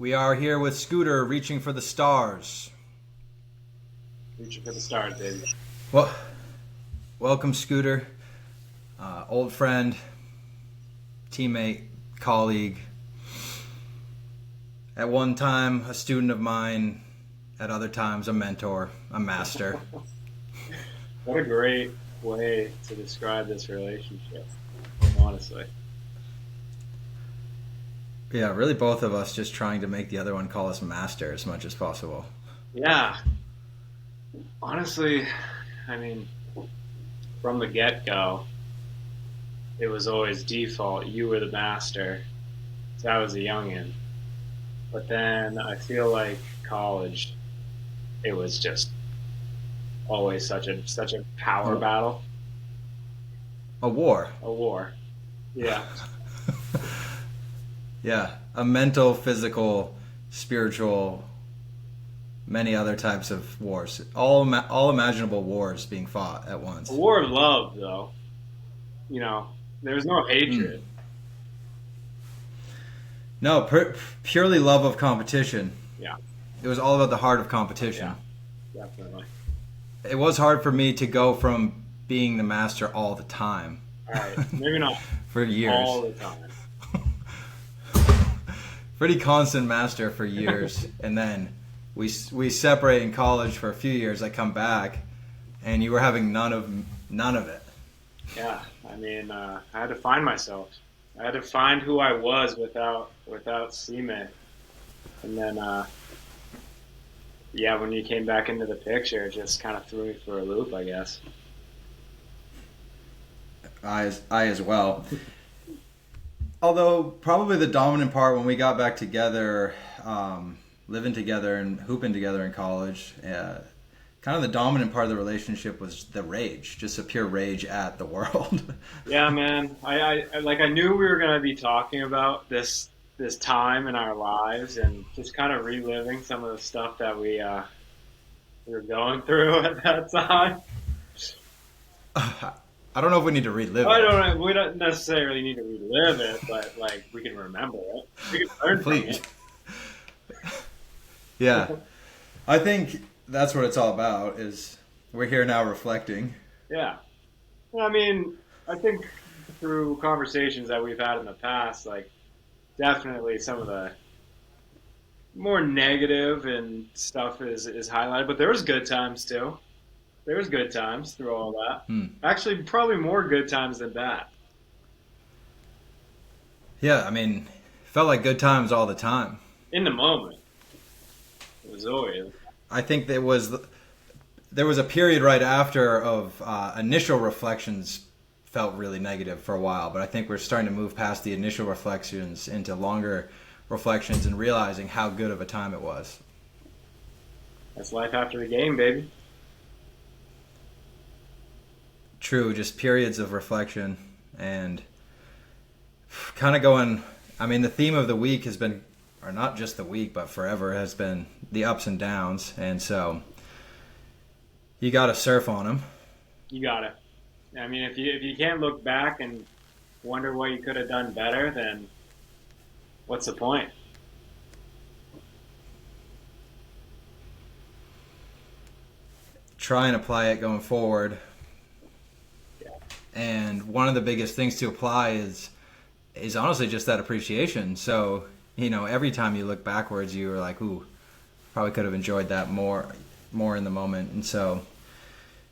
We are here with Scooter reaching for the stars. Reaching for the stars, baby. Well, welcome, Scooter. Old friend, teammate, colleague. At one time, a student of mine. At other times, a mentor, a master. What a great way to describe this relationship, honestly. Yeah, really both of us just trying to make the other one call us master as much as possible. Yeah. Honestly, I mean, from the get-go, it was always default. You were the master. So I was a youngin'. But then I feel like college, it was just always such a power battle, A war. a war. Yeah. Yeah, a mental, physical, spiritual, many other types of wars. All imaginable wars being fought at once. A war of love, though. There was no hatred. No, purely love of competition. Yeah, It was all about the heart of competition. yeah, definitely. It was hard for me to go from being the master all the time All right, maybe not for years. all the time. Pretty constant master for years. And then we separate in college for a few years. I come back and you were having none of it. Yeah, I mean, I had to find myself. I had to find who I was without Seaman. And then, yeah, when you came back into the picture, it just kind of threw me for a loop, I guess. I as well. Although probably the dominant part when we got back together, living together and hooping together in college, kind of the dominant part of the relationship was the rage, just a pure rage at the world. Yeah, man. I knew we were gonna be talking about this time in our lives and just kind of reliving some of the stuff that we were going through at that time. I don't know if we need to relive I it. don't know. We don't necessarily need to relive it, but like we can remember it. We can learn from Please. it. Yeah. I think that's what it's all about, is we're here now reflecting. Yeah. Well, I mean, I think through conversations that we've had in the past, like definitely some of the more negative and stuff is highlighted, but there was good times too. There was good times through all that. Actually, probably more good times than bad. Yeah, I mean, felt like good times all the time. In the moment, it was always. I think there was a period right after of initial reflections felt really negative for a while, but I think we're starting to move past the initial reflections into longer reflections and realizing how good of a time it was. That's life after the game, baby. True, just periods of reflection and kind of going. I mean, the theme of the week has been, or not just the week, but forever, has been the ups and downs, and so you got to surf on them. You got it. I mean, if you can't look back and wonder what you could have done better, then what's the point? Try and apply it going forward. Yeah. And one of the biggest things to apply is honestly just that appreciation. So, every time you look backwards, you were like, ooh, probably could have enjoyed that more in the moment. And so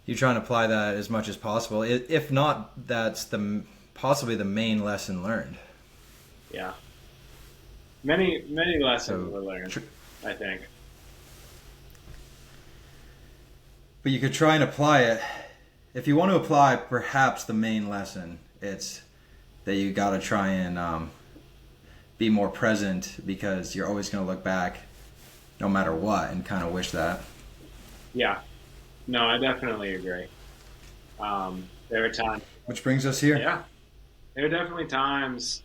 you try and apply that as much as possible. If not, that's possibly the main lesson learned. Yeah. Many lessons were learned, I think. But you could try and apply it. If you want to apply perhaps the main lesson, it's that you got to try and be more present, because you're always going to look back no matter what and kind of wish that. Yeah. No, I definitely agree. There are times. Which brings us here. Yeah. There are definitely times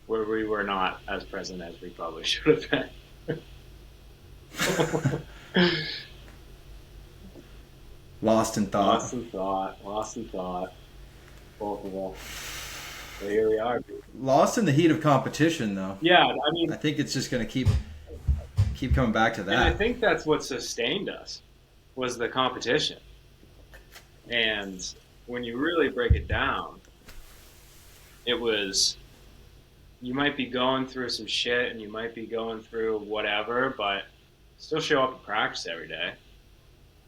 where we were not as present as we probably should have been. Lost in thought. Lost in thought. Both of us. So here we are. Lost in the heat of competition, though. Yeah, I mean, I think it's just going to keep coming back to and I that. think that's what sustained us was the competition. And when you really break it down, it was you might be going through some shit and you might be going through whatever, but still show up and practice every day.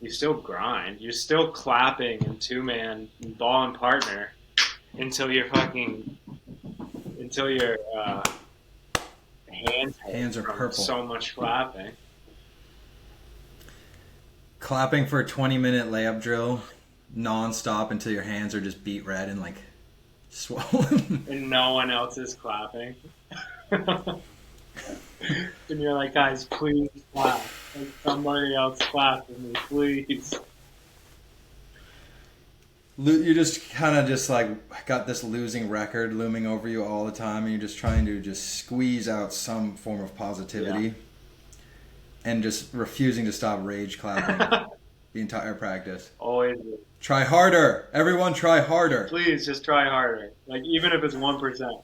You still grind. You're still clapping in 2-man ball and partner until you're fucking until your hands are from purple. so much clapping. Clapping for a 20-minute layup drill, non-stop until your hands are just beat red and like swollen. And no one else is clapping. And you're like, guys, please clap. Like somebody else clap for me, please. You just kind of just like got this losing record looming over you all the time, and you're just trying to just squeeze out some form of positivity, and just refusing to stop rage clapping the entire practice. Always. Try harder, everyone! Try harder. Please just try harder. Like even if it's 1%,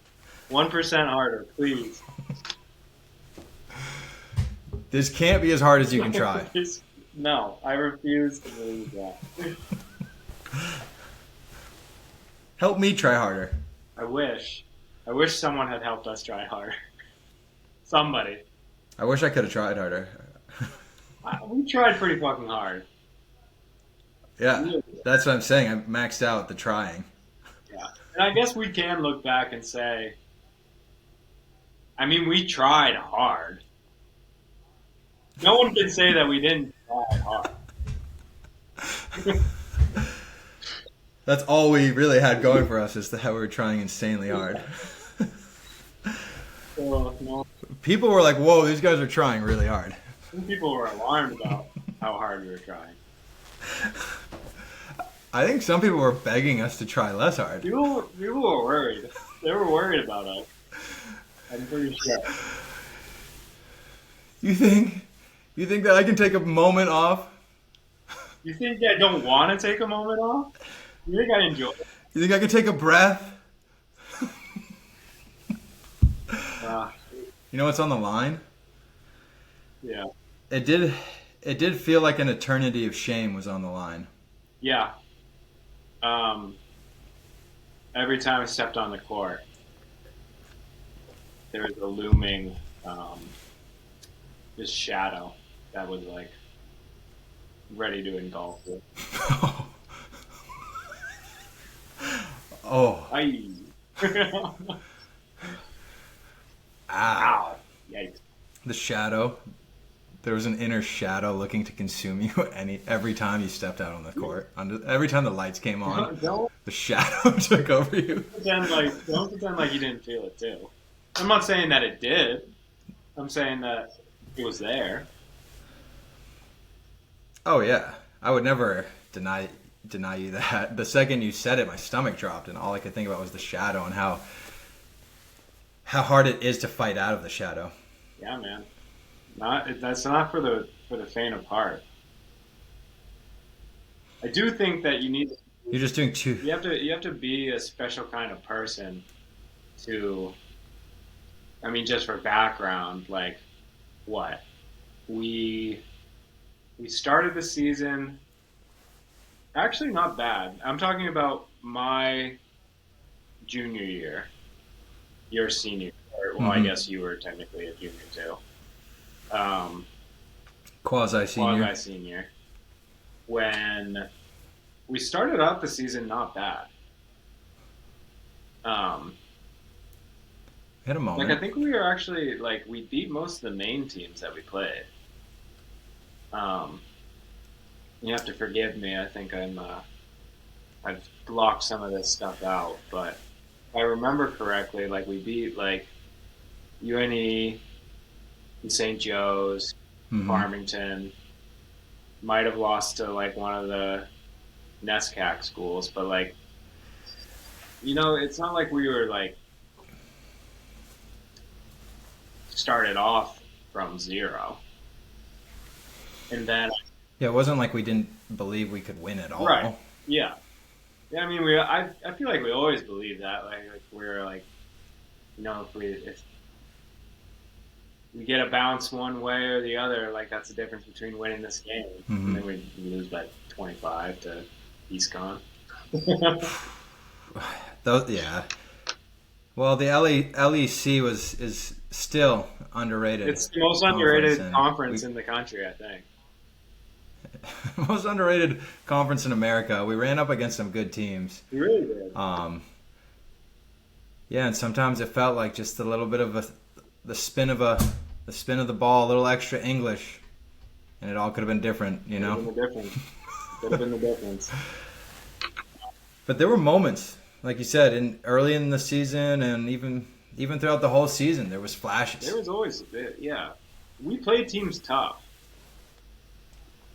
1% harder, please. This can't be as hard as you can try. No, I refuse to believe that. Help me try harder. I wish someone had helped us try harder. Somebody. I wish I could have tried harder. We tried pretty fucking hard. Yeah, that's what I'm saying. I maxed out the trying. Yeah. And I guess we can look back and say, I mean, we tried hard. No one can say that we didn't try hard. That's all we really had going for us is that we were trying insanely hard. No. People were like, whoa, these guys are trying really hard. Some people were alarmed about how hard we were trying. I think some people were begging us to try less hard. People were worried. They were worried about us. I'm pretty sure. You think that I can take a moment off? You think I don't want to take a moment off? You think I enjoy it? You think I can take a breath? You know what's on the line? Yeah. It did feel like an eternity of shame was on the line. Yeah. Every time I stepped on the court, there was a looming this shadow that was like ready to engulf it. Oh. Aye. Ow. Yikes. The shadow. There was an inner shadow looking to consume you every time you stepped out on the court. Every time the lights came on, the shadow took over you. Don't pretend like you didn't feel it too. I'm not saying that it did. I'm saying that it was there. Oh yeah, I would never deny you that. The second you said it, my stomach dropped, and all I could think about was the shadow and how hard it is to fight out of the shadow. Yeah, man. That's not for the faint of heart. I do think that You're just doing too. You have to be a special kind of person to. I mean, just for background, like what we started the season. Actually, not bad. I'm talking about my junior year, your senior. Well, I guess you were technically a junior too. Quasi-senior. When we started out the season not bad. Hit a moment. Like I think we were actually we beat most of the main teams that we played. You have to forgive me. I think I've blocked some of this stuff out, but if I remember correctly, we beat UNE, St. Joe's, Farmington. Might have lost to one of the NESCAC schools, but it's not like we were started off from zero, and then yeah, it wasn't like we didn't believe we could win at all. Right. Yeah. Yeah, I mean, I feel like we always believe that. Like we're like, if we get a bounce one way or the other, like that's the difference between winning this game. And Hmm. then we lose by 25 to EastCon. Those, yeah. Well, the LEC is still underrated It's the most conference, underrated and conference we in the country, I think. most underrated conference in America. We ran up against some good teams. We really did. Um, yeah, and sometimes it felt like just a little bit of the spin of the spin of the ball, a little extra English, and it all could have been different, you Could have know. been the difference. Could have been the difference. But there were moments, like you said, in early in the season, and even throughout the whole season, there was flashes. There was always, yeah. We played teams tough.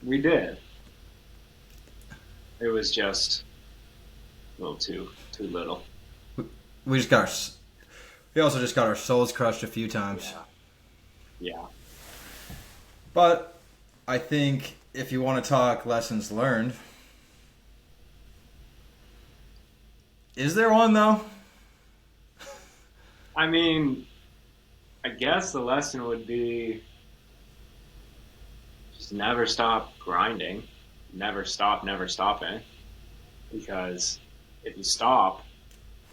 We did. It was just a little too little. We just got we also just got our souls crushed a few times. Yeah. Yeah. But I think if you want to talk lessons learned, is there one though? I mean, I guess the lesson would be just never stop grinding. Never stopping. Because if you stop,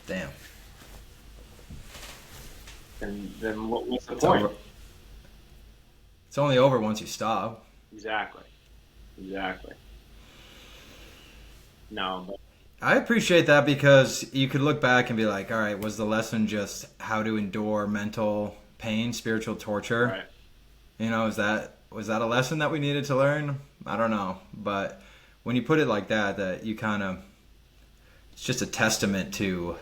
Damn. then what's the It's point? over. It's only over once you stop. Exactly. Exactly. No, but I appreciate that because you could look back and be like, all right, was the lesson just how to endure mental pain, spiritual torture? right. You know, was that a lesson that we needed to learn? I don't know, but when you put it like that, that you kind of it's just a testament to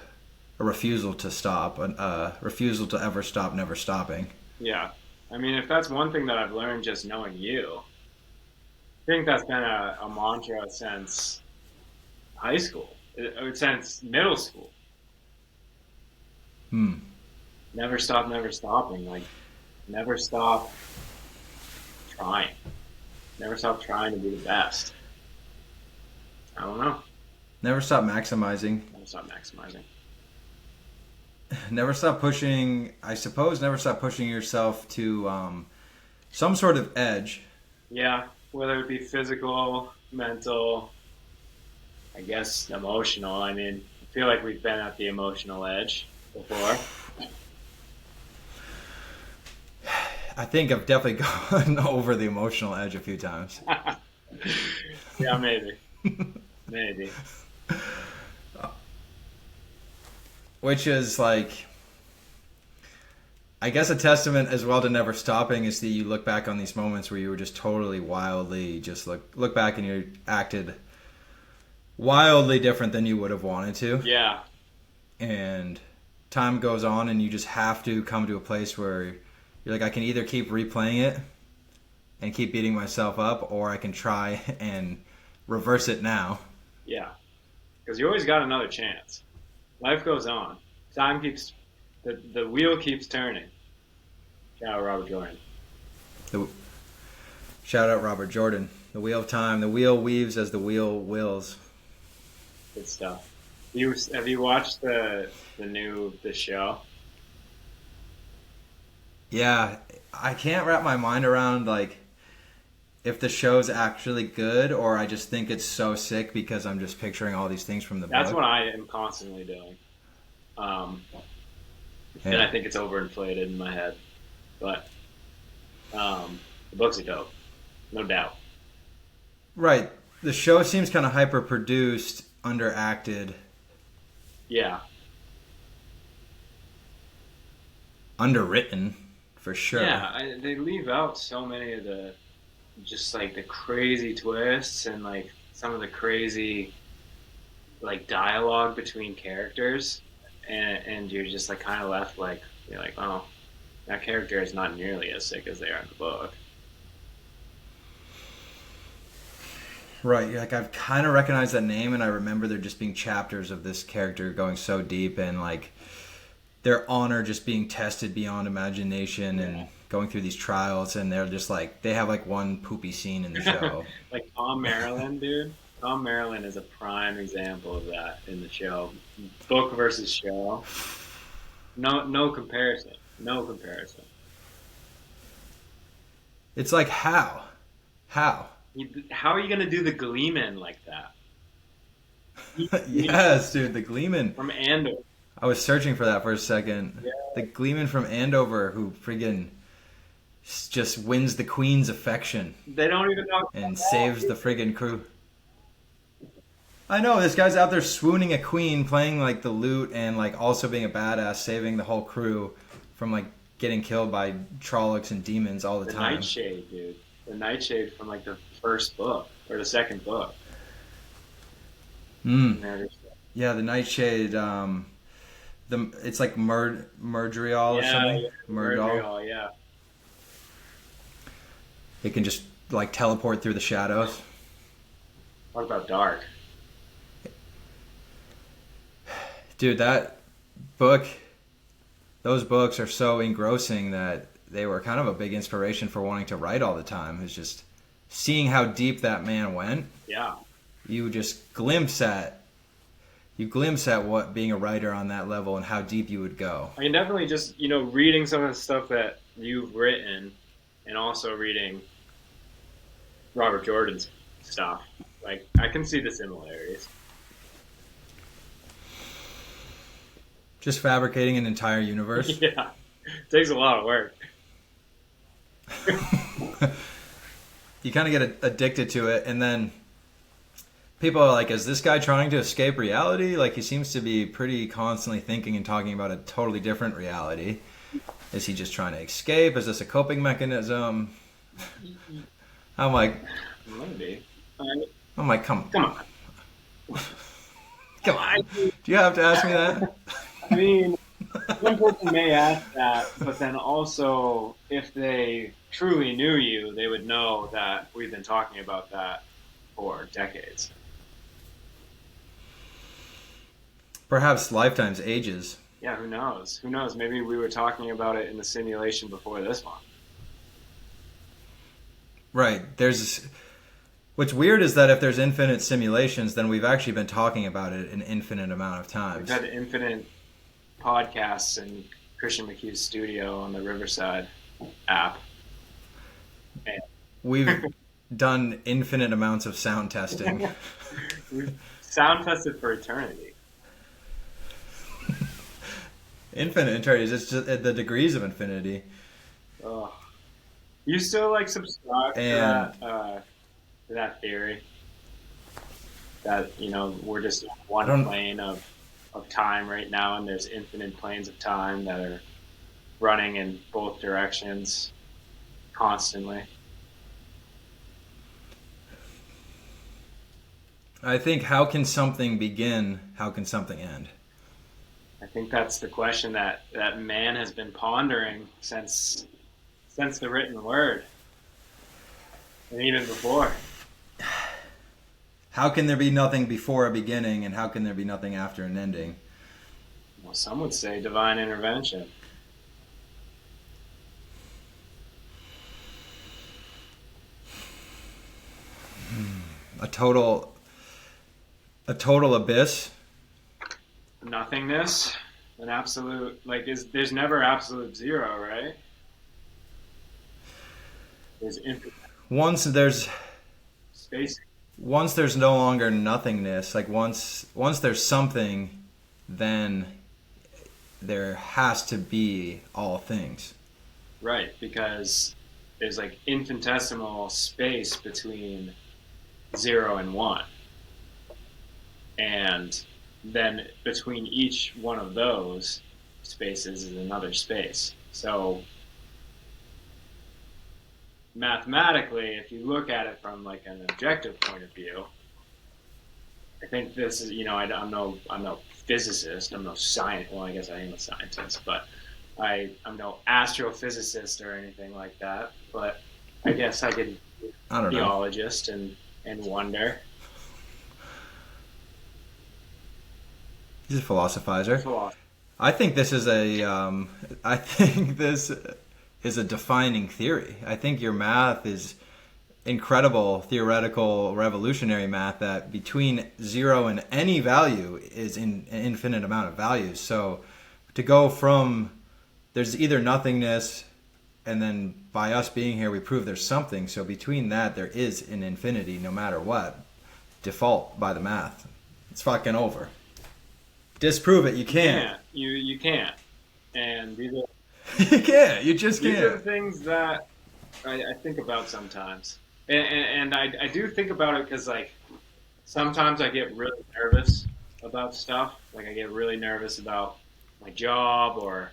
a refusal to stop, a refusal to ever stop, never stopping. Yeah. I mean, if that's one thing that I've learned just knowing you, I think that's been a mantra since high school, or since middle school. Hmm. Never stop, never stopping. Like, never stop trying. Never stop trying to be the best. I don't know. Never stop maximizing. Never stop maximizing. Never stop pushing. I suppose never stop pushing yourself to some sort of edge. Yeah, whether it be physical, mental, I guess emotional. I mean, I feel like we've been at the emotional edge before. I think I've definitely gone over the emotional edge a few times. Yeah, maybe. Maybe. Which is like, I guess a testament as well to never stopping is that you look back on these moments where you were just totally wildly, just look back and you acted wildly different than you would have wanted to. Yeah. And time goes on and you just have to come to a place where you're like, I can either keep replaying it and keep beating myself up, or I can try and reverse it now. Yeah. Because you always got another chance. Life goes on. Time keeps, the wheel keeps turning. Shout out Robert Jordan. The, shout out Robert Jordan. The wheel of time. The wheel weaves as the wheel wills. Good stuff. Have you watched the show? Yeah, I can't wrap my mind around like if the show's actually good or I just think it's so sick because I'm just picturing all these things from the That's book. what I am constantly doing. Um, and Yeah. I think it's overinflated in my head. But the books are dope. No doubt. Right. The show seems kind of hyper produced, underacted, Yeah. underwritten for sure. Yeah, they leave out so many of just like the crazy twists and like some of the crazy like dialogue between characters, and you're just like kind of left like you're like, oh, that character is not nearly as sick as they are in the book. Right. Like I've kind of recognized that name and I remember there just being chapters of this character going so deep and like their honor just being tested beyond imagination and going through these trials and they're just like they have like one poopy scene in the show. Like Tom Maryland, dude. Tom Maryland is a prime example of that in the show. Book versus show. No comparison. No comparison. It's like how How are you going to do the Gleeman like that? yes, dude, the Gleeman. From Andor. I was searching for that for a second. Yeah. The Gleeman from Andover who friggin' just wins the queen's affection They don't even know. and saves the friggin' crew. I know, this guy's out there swooning a queen, playing like the lute and like also being a badass, saving the whole crew from like getting killed by Trollocs and demons all the The time. Nightshade, dude. The Nightshade from like the first book or the second book. Mm. Yeah, the Nightshade. It's like Murdrial or something. Yeah, Murdal. yeah. It can just like teleport through the shadows. What about Dark? Dude, those books are so engrossing that they were kind of a big inspiration for wanting to write all the time. It's just seeing how deep that man went. Yeah. You just glimpse at what being a writer on that level and how deep you would go. I mean, definitely just, reading some of the stuff that you've written and also reading Robert Jordan's stuff. Like, I can see the similarities. Just fabricating an entire universe. Yeah. It takes a lot of work. You kind of get addicted to it, and then people are like, is this guy trying to escape reality? Like, he seems to be pretty constantly thinking and talking about a totally different reality. Is he just trying to escape? Is this a coping mechanism? I'm like, Maybe. I'm like, come on. Come on. Do you have to ask me that? I mean, one person may ask that, but then also, if they truly knew you, they would know that we've been talking about that for decades. Perhaps lifetimes, ages. Yeah, who knows? Who knows? Maybe we were talking about it in the simulation before this one. Right. What's weird is that if there's infinite simulations, then we've actually been talking about it an infinite amount of times. We've had infinite podcasts in Christian McHugh's studio on the Riverside app. And We've done infinite amounts of sound testing. we've sound tested for eternity. Infinite eternity. It's just the degrees of infinity. Oh. You still subscribe to that theory that we're just on one plane of time right now, and there's infinite planes of time that are running in both directions constantly? I think, how can something begin? How can something end? I think that's the question that man has been pondering since the written word, and even before. How can there be nothing before a beginning, and how can there be nothing after an ending? Well, some would say divine intervention. A total abyss. Nothingness, an absolute there's never absolute zero, right? There's infinite space. Once there's no longer nothingness, once there's something, then there has to be all things. Right, because there's infinitesimal space between 0 and 1. And then between each one of those spaces is another space. So mathematically, if you look at it from an objective point of view, I think this is, I'm no physicist, I'm no science. Well, I guess I am a scientist, but I'm no astrophysicist or anything like that. But I guess I could be a theologist and wonder. He's a philosophizer. I think this is a defining theory. I think your math is incredible theoretical revolutionary math that between 0 and any value is an infinite amount of values. So to go from there's either nothingness, and then by us being here we prove there's something, so between that there is an infinity no matter what, default by the math. It's fucking over. Disprove it. You can't. You can't. And these are you can't. You just can't. These are the things that I think about sometimes, and I do think about it because like sometimes I get really nervous about stuff. Like I get really nervous about my job or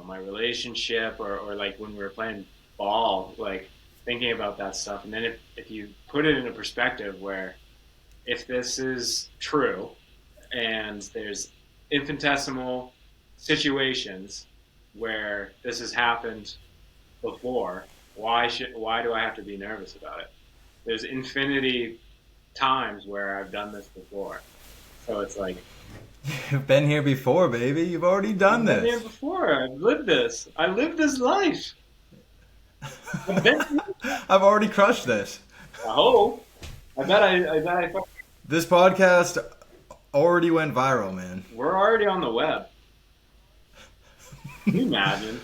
my relationship or like when we were playing ball, like thinking about that stuff. And then if you put it in a perspective where if this is true and there's infinitesimal situations where this has happened before, why do I have to be nervous about it? There's infinity times where I've done this before. So it's like, you've been here before, baby. You've already done this. I've been here before. I've lived this. I lived this life. I've already crushed this. I hope. I bet I This podcast already went viral, man. We're already on the web. Can you imagine?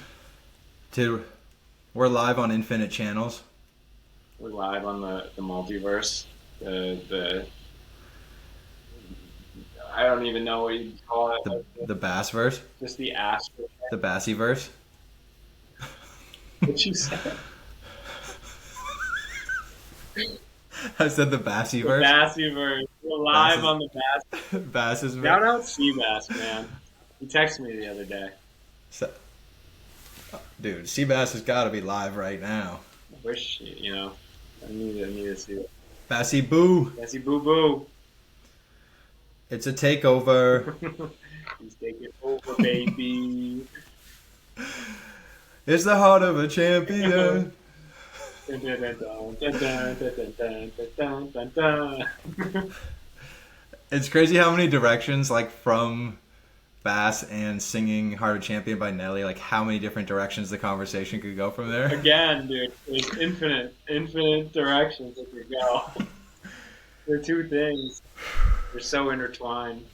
Dude, we're live on infinite channels. We're live on the multiverse. The I don't even know what you'd call it. The Bassverse? Just the astro. The Bassieverse? What you said? I said the Bassieverse. The Bassieverse. We're live on the Bass. Bass's Shout out Seabass, man. He texted me the other day. Dude, Seabass has got to be live right now. I wish, I need to see it. Bassy Boo. Bassy Boo Boo. It's a takeover. He's taking over, baby. It's the heart of a champion. It's crazy how many directions, like from Bass and singing Heart of a Champion by Nelly, like how many different directions the conversation could go from there. Again, dude, there's infinite directions it could go. They're two things. They're so intertwined.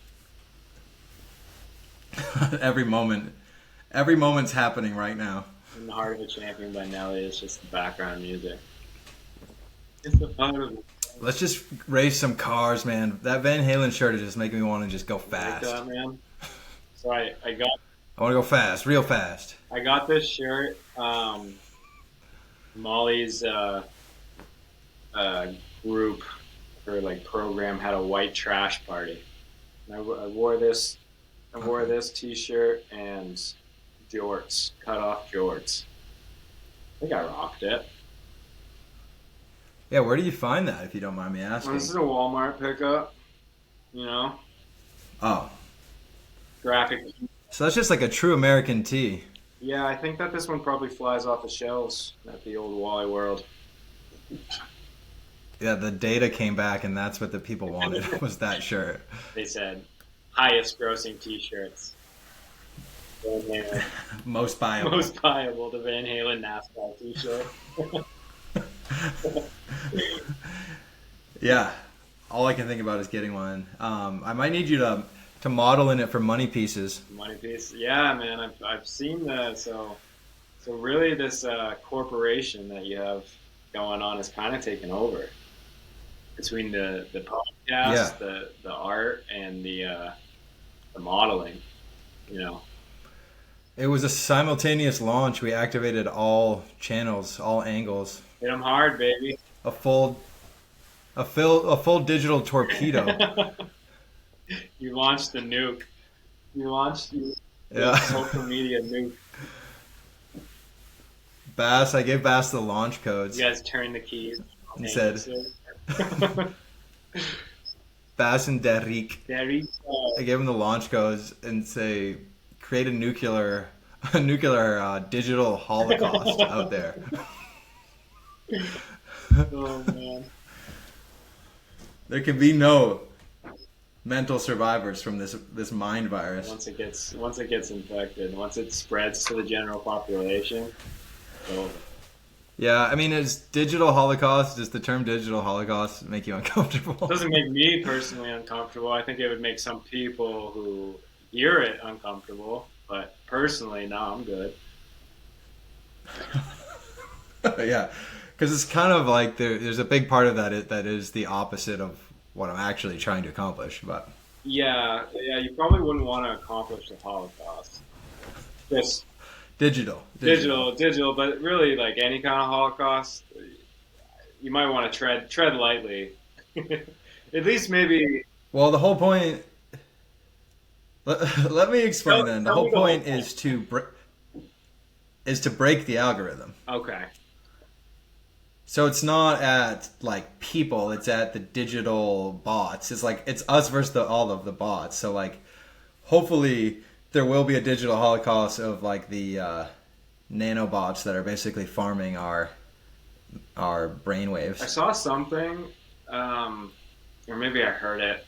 Every moment's happening right now. And the Heart of a Champion by Nelly is just the background music. It's the fun of it. Let's just race some cars, man. That Van Halen shirt is just making me want to just go fast. Like that, man. So I want to go fast, real fast. I got this shirt. Molly's group or like program had a white trash party. And I wore this. I wore this T-shirt and jorts, cut off jorts. I think I rocked it. Yeah, where do you find that, if you don't mind me asking? This is a Walmart pickup. Oh. Graphic. So that's just like a true American tee. Yeah, I think that this one probably flies off the shelves at the old Wally World. Yeah, the data came back, and that's what the people wanted, was that shirt. They said, highest grossing T-shirts. Most buyable. Most buyable, the Van Halen NASCAR T-shirt. Yeah, all I can think about is getting one. I might need you to model in it for Money Pieces. Money Piece, yeah, man. I've seen that. So really, this corporation that you have going on is kind of taken over between the podcast, the art, and the modeling. It was a simultaneous launch. We activated all channels, all angles. Hit them hard, baby. A full digital torpedo. You launched the nuke. You launched the social media nuke. Bass, I gave Bass the launch codes. You guys turned the keys. He said, Bass and Derek. I gave him the launch codes and say, create a nuclear digital holocaust out there. Oh man. There can be no mental survivors from this mind virus. Once it gets infected, once it spreads to the general population, it's over. Yeah, I mean, is digital holocaust, does the term digital holocaust make you It uncomfortable? doesn't make me personally uncomfortable. I think it would make some people who hear it uncomfortable. But personally, no, I'm good. Yeah, because it's kind of like there's a big part of that is the opposite of what I'm actually trying to accomplish. But Yeah, yeah, you probably wouldn't want to accomplish the Holocaust. Just digital. digital, but really, like any kind of Holocaust, you might want to tread lightly. At least maybe Well, the whole point. Let me explain then. The tell whole me the whole point point. is to break the algorithm. Okay. So it's not at like people; it's at the digital bots. It's like it's us versus all of the bots. So like, hopefully, there will be a digital holocaust of like the nanobots that are basically farming our I brainwaves. saw something, or maybe I heard it.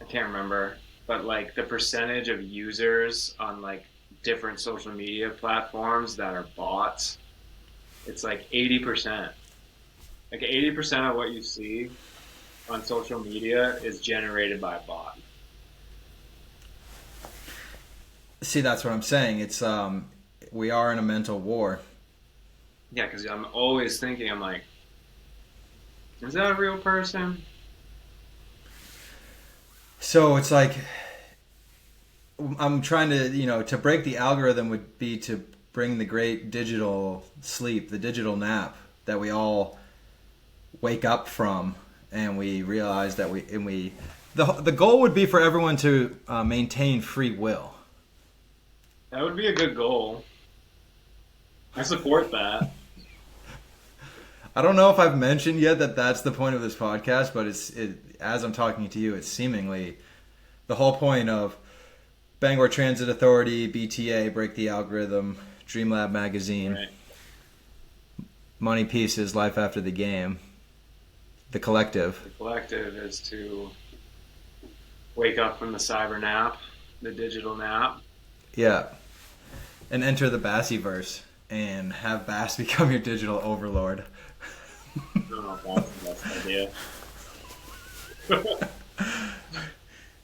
I can't remember, but like the percentage of users on like different social media platforms that are bots, it's like 80%. Like 80% of what you see on social media is generated by a bot. See, that's what I'm saying. It's we are in a mental war. Yeah, because I'm always thinking, I'm like, is that a real person? So it's like I'm trying to, to break the algorithm would be to bring the great digital sleep, the digital nap that we all wake up from, and we realize that the goal would be for everyone to maintain free will. That would be a good goal. I support that. I don't know if I've mentioned yet that that's the point of this podcast, but as I'm talking to you, it's seemingly the whole point of Bangor Transit Authority, BTA, Break the Algorithm, Dreamlab Magazine, Right. Money Pieces, Life After the Game, The Collective. The collective is to wake up from the cyber nap, the digital nap. Yeah. And enter the Bassieverse and have Bass become your digital overlord. I don't know if that's the best idea.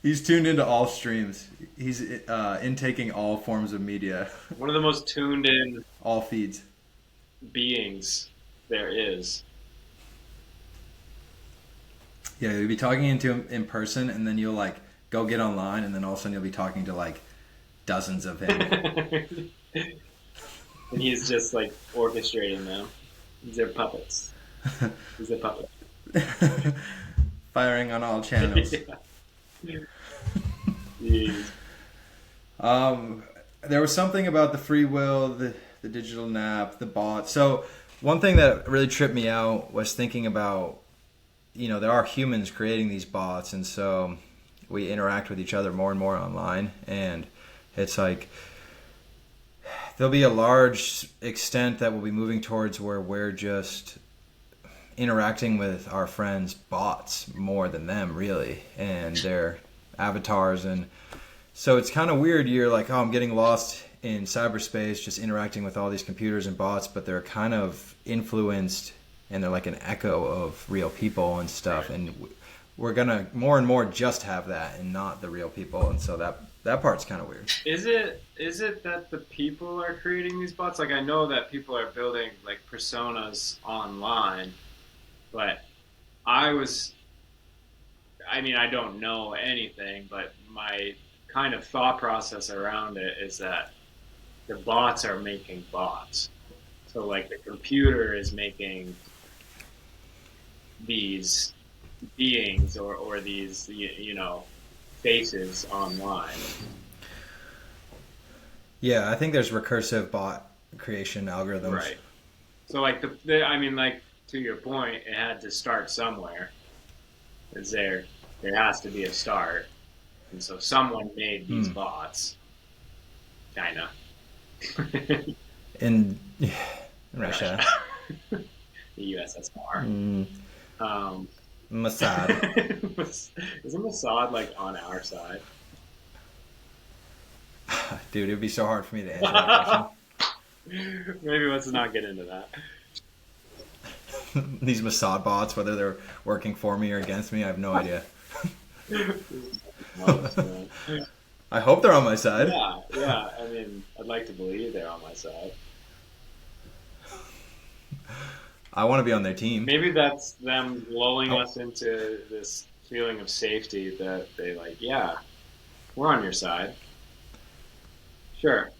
He's tuned into all streams. He's intaking all forms of media, One of the most tuned in all feeds. beings there is. Yeah, you'll be talking into him in person, and then you'll like go get online, and then all of a sudden you'll be talking to like dozens of him. And he's just like orchestrating them. These are puppets. He's a puppet. Firing on all channels. Yeah. Jeez. There was something about the free will, the digital nap, the bot. So one thing that really tripped me out was thinking about, there are humans creating these bots, and so we interact with each other more and more online, and it's like there'll be a large extent that we'll be moving towards where we're just interacting with our friends' bots more than them, really, and their avatars. And so it's kind of weird. You're like, oh, I'm getting lost in cyberspace, just interacting with all these computers and bots, but they're kind of influenced and they're like an echo of real people and stuff. And we're gonna more and more just have that and not the real people. And so that part's kind of weird. Is it that the people are creating these bots? Like I know that people are building like personas online, but I was I mean, I don't know anything, but my kind of thought process around it is that the bots are making bots. So, like, the computer is making these beings or these, faces online. Yeah, I think there's recursive bot creation algorithms. Right. So, like, I mean, like, to your point, it had to start somewhere. Is there has to be a start. And so someone made these bots. China. In Russia. The USSR. Mossad. Isn't Mossad like on our side? Dude, it would be so hard for me to answer that question. Maybe let's not get into that. These Mossad bots, whether they're working for me or against me, I have no idea. I hope they're on my side. Yeah, yeah. I mean, I'd like to believe they're on my side. I want to be on their team. Maybe that's them lulling Oh, us into this feeling of safety that they like, yeah, we're on your side. Sure.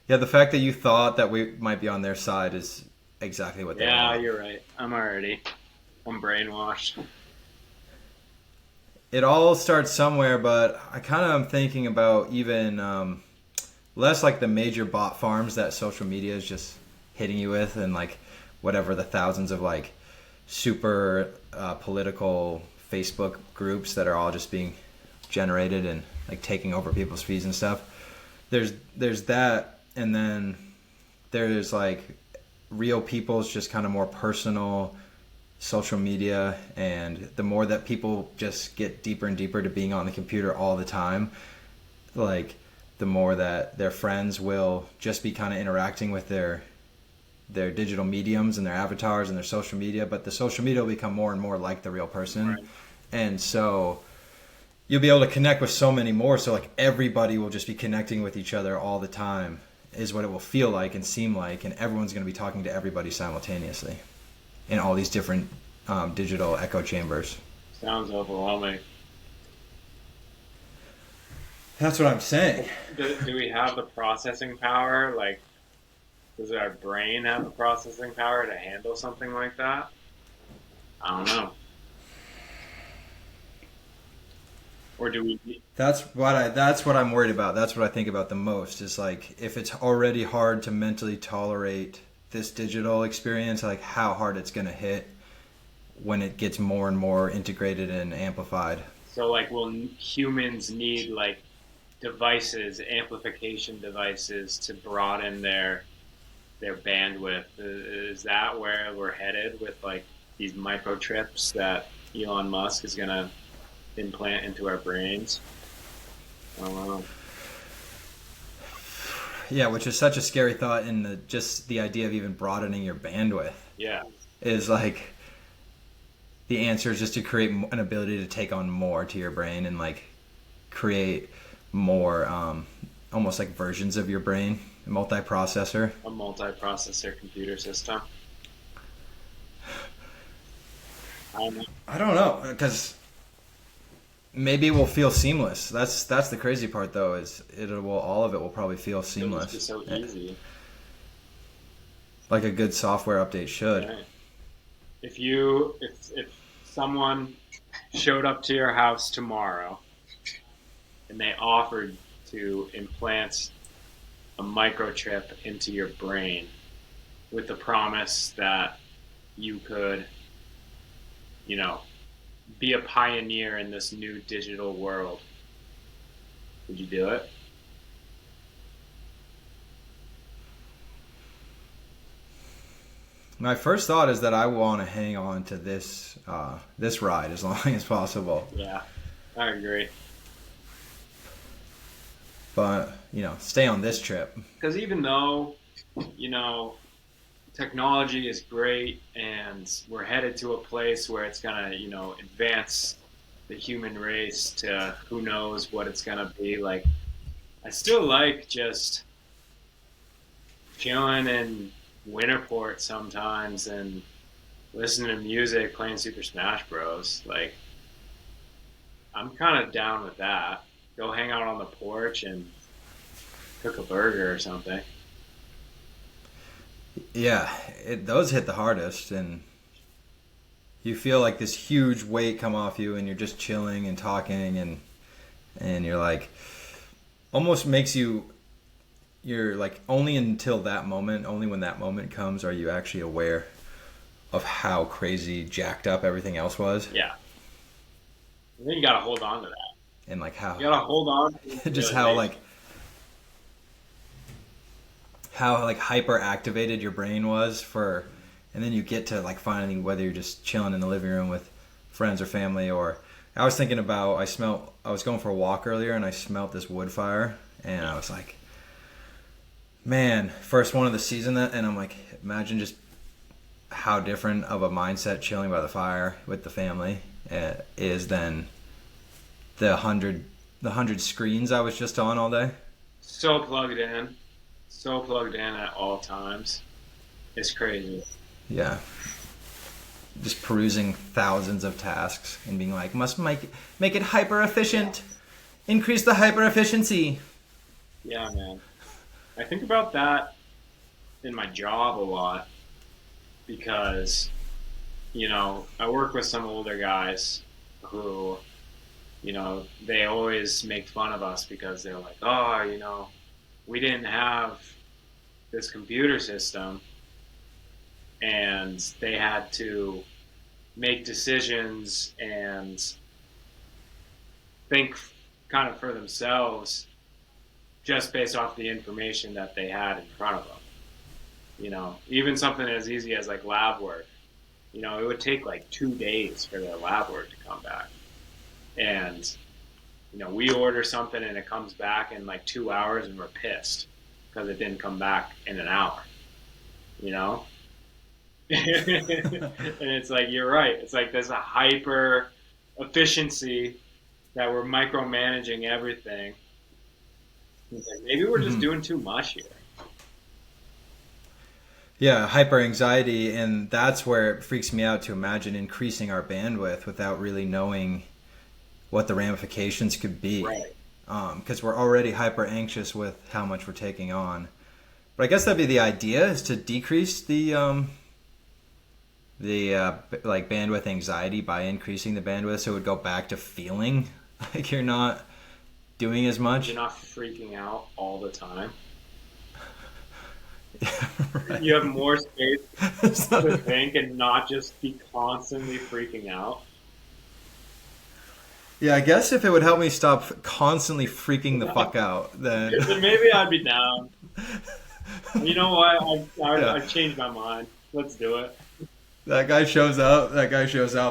yeah, the fact that you thought that we might be on their side is exactly what they Yeah, want. you're right. I'm brainwashed. It all starts somewhere, but I kind of am thinking about even less like the major bot farms that social media is just hitting you with, and like whatever the thousands of like super political Facebook groups that are all just being generated and like taking over people's feeds and stuff. There's that, and then there's like real people's just kind of more personal social media, and the more that people just get deeper and deeper to being on the computer all the time, like the more that their friends will just be kind of interacting with their digital mediums and their avatars and their social media, but the social media will become more and more like the real person. Right. And so you'll be able to connect with so many more, so like everybody will just be connecting with each other all the time is what it will feel like and seem like, and everyone's going to be talking to everybody simultaneously in all these different digital echo chambers. Sounds overwhelming. That's what I'm saying. Do we have the processing power? Like, does our brain have the processing power to handle something like that? I don't know. Or do we? That's what I'm worried about. That's what I think about the most is like if it's already hard to mentally tolerate this digital experience, like how hard it's going to hit when it gets more and more integrated and amplified. So, like, will humans need like devices, amplification devices, to broaden their bandwidth? Is that where we're headed with like these microchips that Elon Musk is gonna implant into our brains? I don't know. Yeah, which is such a scary thought, in just the idea of even broadening your bandwidth Yeah, is like the answer is just to create an ability to take on more to your brain and like create more almost like versions of your brain, multiprocessor. a multiprocessor computer system. I don't know, because maybe it will feel seamless. That's the crazy part, though, is all of it will probably feel It'll just seamless, be so easy. like a good software update should. Right. If someone showed up to your house tomorrow and they offered to implant a microchip into your brain with the promise that you could, you know, be a pioneer in this new digital world, would you do it? My first thought is that I want to hang on to this ride as long as possible, Yeah, I agree. but stay on this trip. Because even though, you know, technology is great and we're headed to a place where it's going to, advance the human race to who knows what it's going to be, like, I still like just chilling in Winterport sometimes and listening to music, playing Super Smash Bros. Like, I'm kind of down with that. Go hang out on the porch and cook a burger or something. Yeah, those hit the hardest, and you feel like this huge weight come off you, and you're just chilling and talking, and you're like, almost makes you're like, only until that moment, only when that moment comes, are you actually aware of how crazy jacked up everything else was, Yeah. I think you gotta hold on to that. and like how You gotta hold on to just realization. how like hyper activated your brain was for, and then you get to like finally, whether you're just chilling in the living room with friends or family, or I was thinking about, I was going for a walk earlier and I smelled this wood fire, and I was like, man, first one of the season, and I'm like, imagine just how different of a mindset chilling by the fire with the family is than the hundred screens I was just on all day. So plugged in. So plugged in at all times. It's crazy. Yeah. Just perusing thousands of tasks and being like, must make it hyper efficient. Increase the hyper efficiency. Yeah, man. I think about that in my job a lot because, I work with some older guys who, they always make fun of us because they're like, oh, we didn't have this computer system and they had to make decisions and think kind of for themselves just based off the information that they had in front of them. Even something as easy as like lab work, it would take like 2 days for their lab work to come back. And, we order something and it comes back in like 2 hours and we're pissed because it didn't come back in an hour, And it's like, you're right. It's like there's a hyper efficiency that we're micromanaging everything. It's like maybe we're just doing too much here. Yeah, hyper anxiety, and that's where it freaks me out to imagine increasing our bandwidth without really knowing what the ramifications could be. Right. Because we're already hyper anxious with how much we're taking on. But I guess that'd be the idea, is to decrease the like bandwidth anxiety by increasing the bandwidth, so it would go back to feeling like you're not doing as much. You're not freaking out all the time. Yeah, right. You have more space to think and not just be constantly freaking out. Yeah, I guess if it would help me stop constantly freaking the fuck out, then maybe I'd be down. You know what? I've changed my mind. Let's do it. That guy shows up.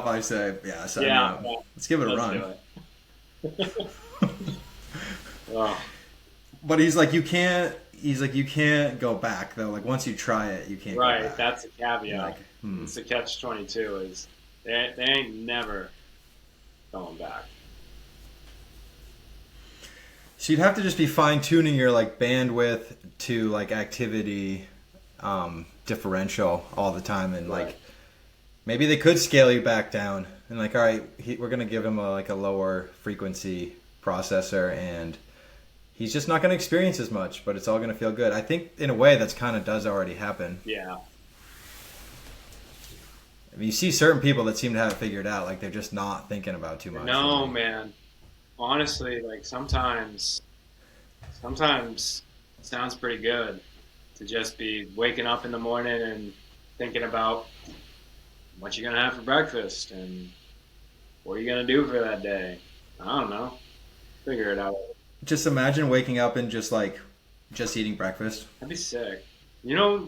I say, yeah, sign me up. Let's give it a run. Do it. Oh. But he's like, you can't go back though. Like once you try it, you can't. Right, go back. that's a caveat. Like, It's the catch-22 is they ain't never going back. So you'd have to just be fine-tuning your like bandwidth to like activity differential all the time, and Right. like maybe they could scale you back down and like, all right, we're gonna give him a lower frequency processor, and he's just not gonna experience as much, but it's all gonna feel good. I think in a way that's kind of does already happen. Yeah. I mean, you see certain people that seem to have it figured out, like they're just not thinking about too much. No, man. Honestly, like sometimes it sounds pretty good to just be waking up in the morning and thinking about what you're gonna have for breakfast and what you're gonna do for that day. I don't know. Figure it out. Just imagine waking up and just eating breakfast. That'd be sick. I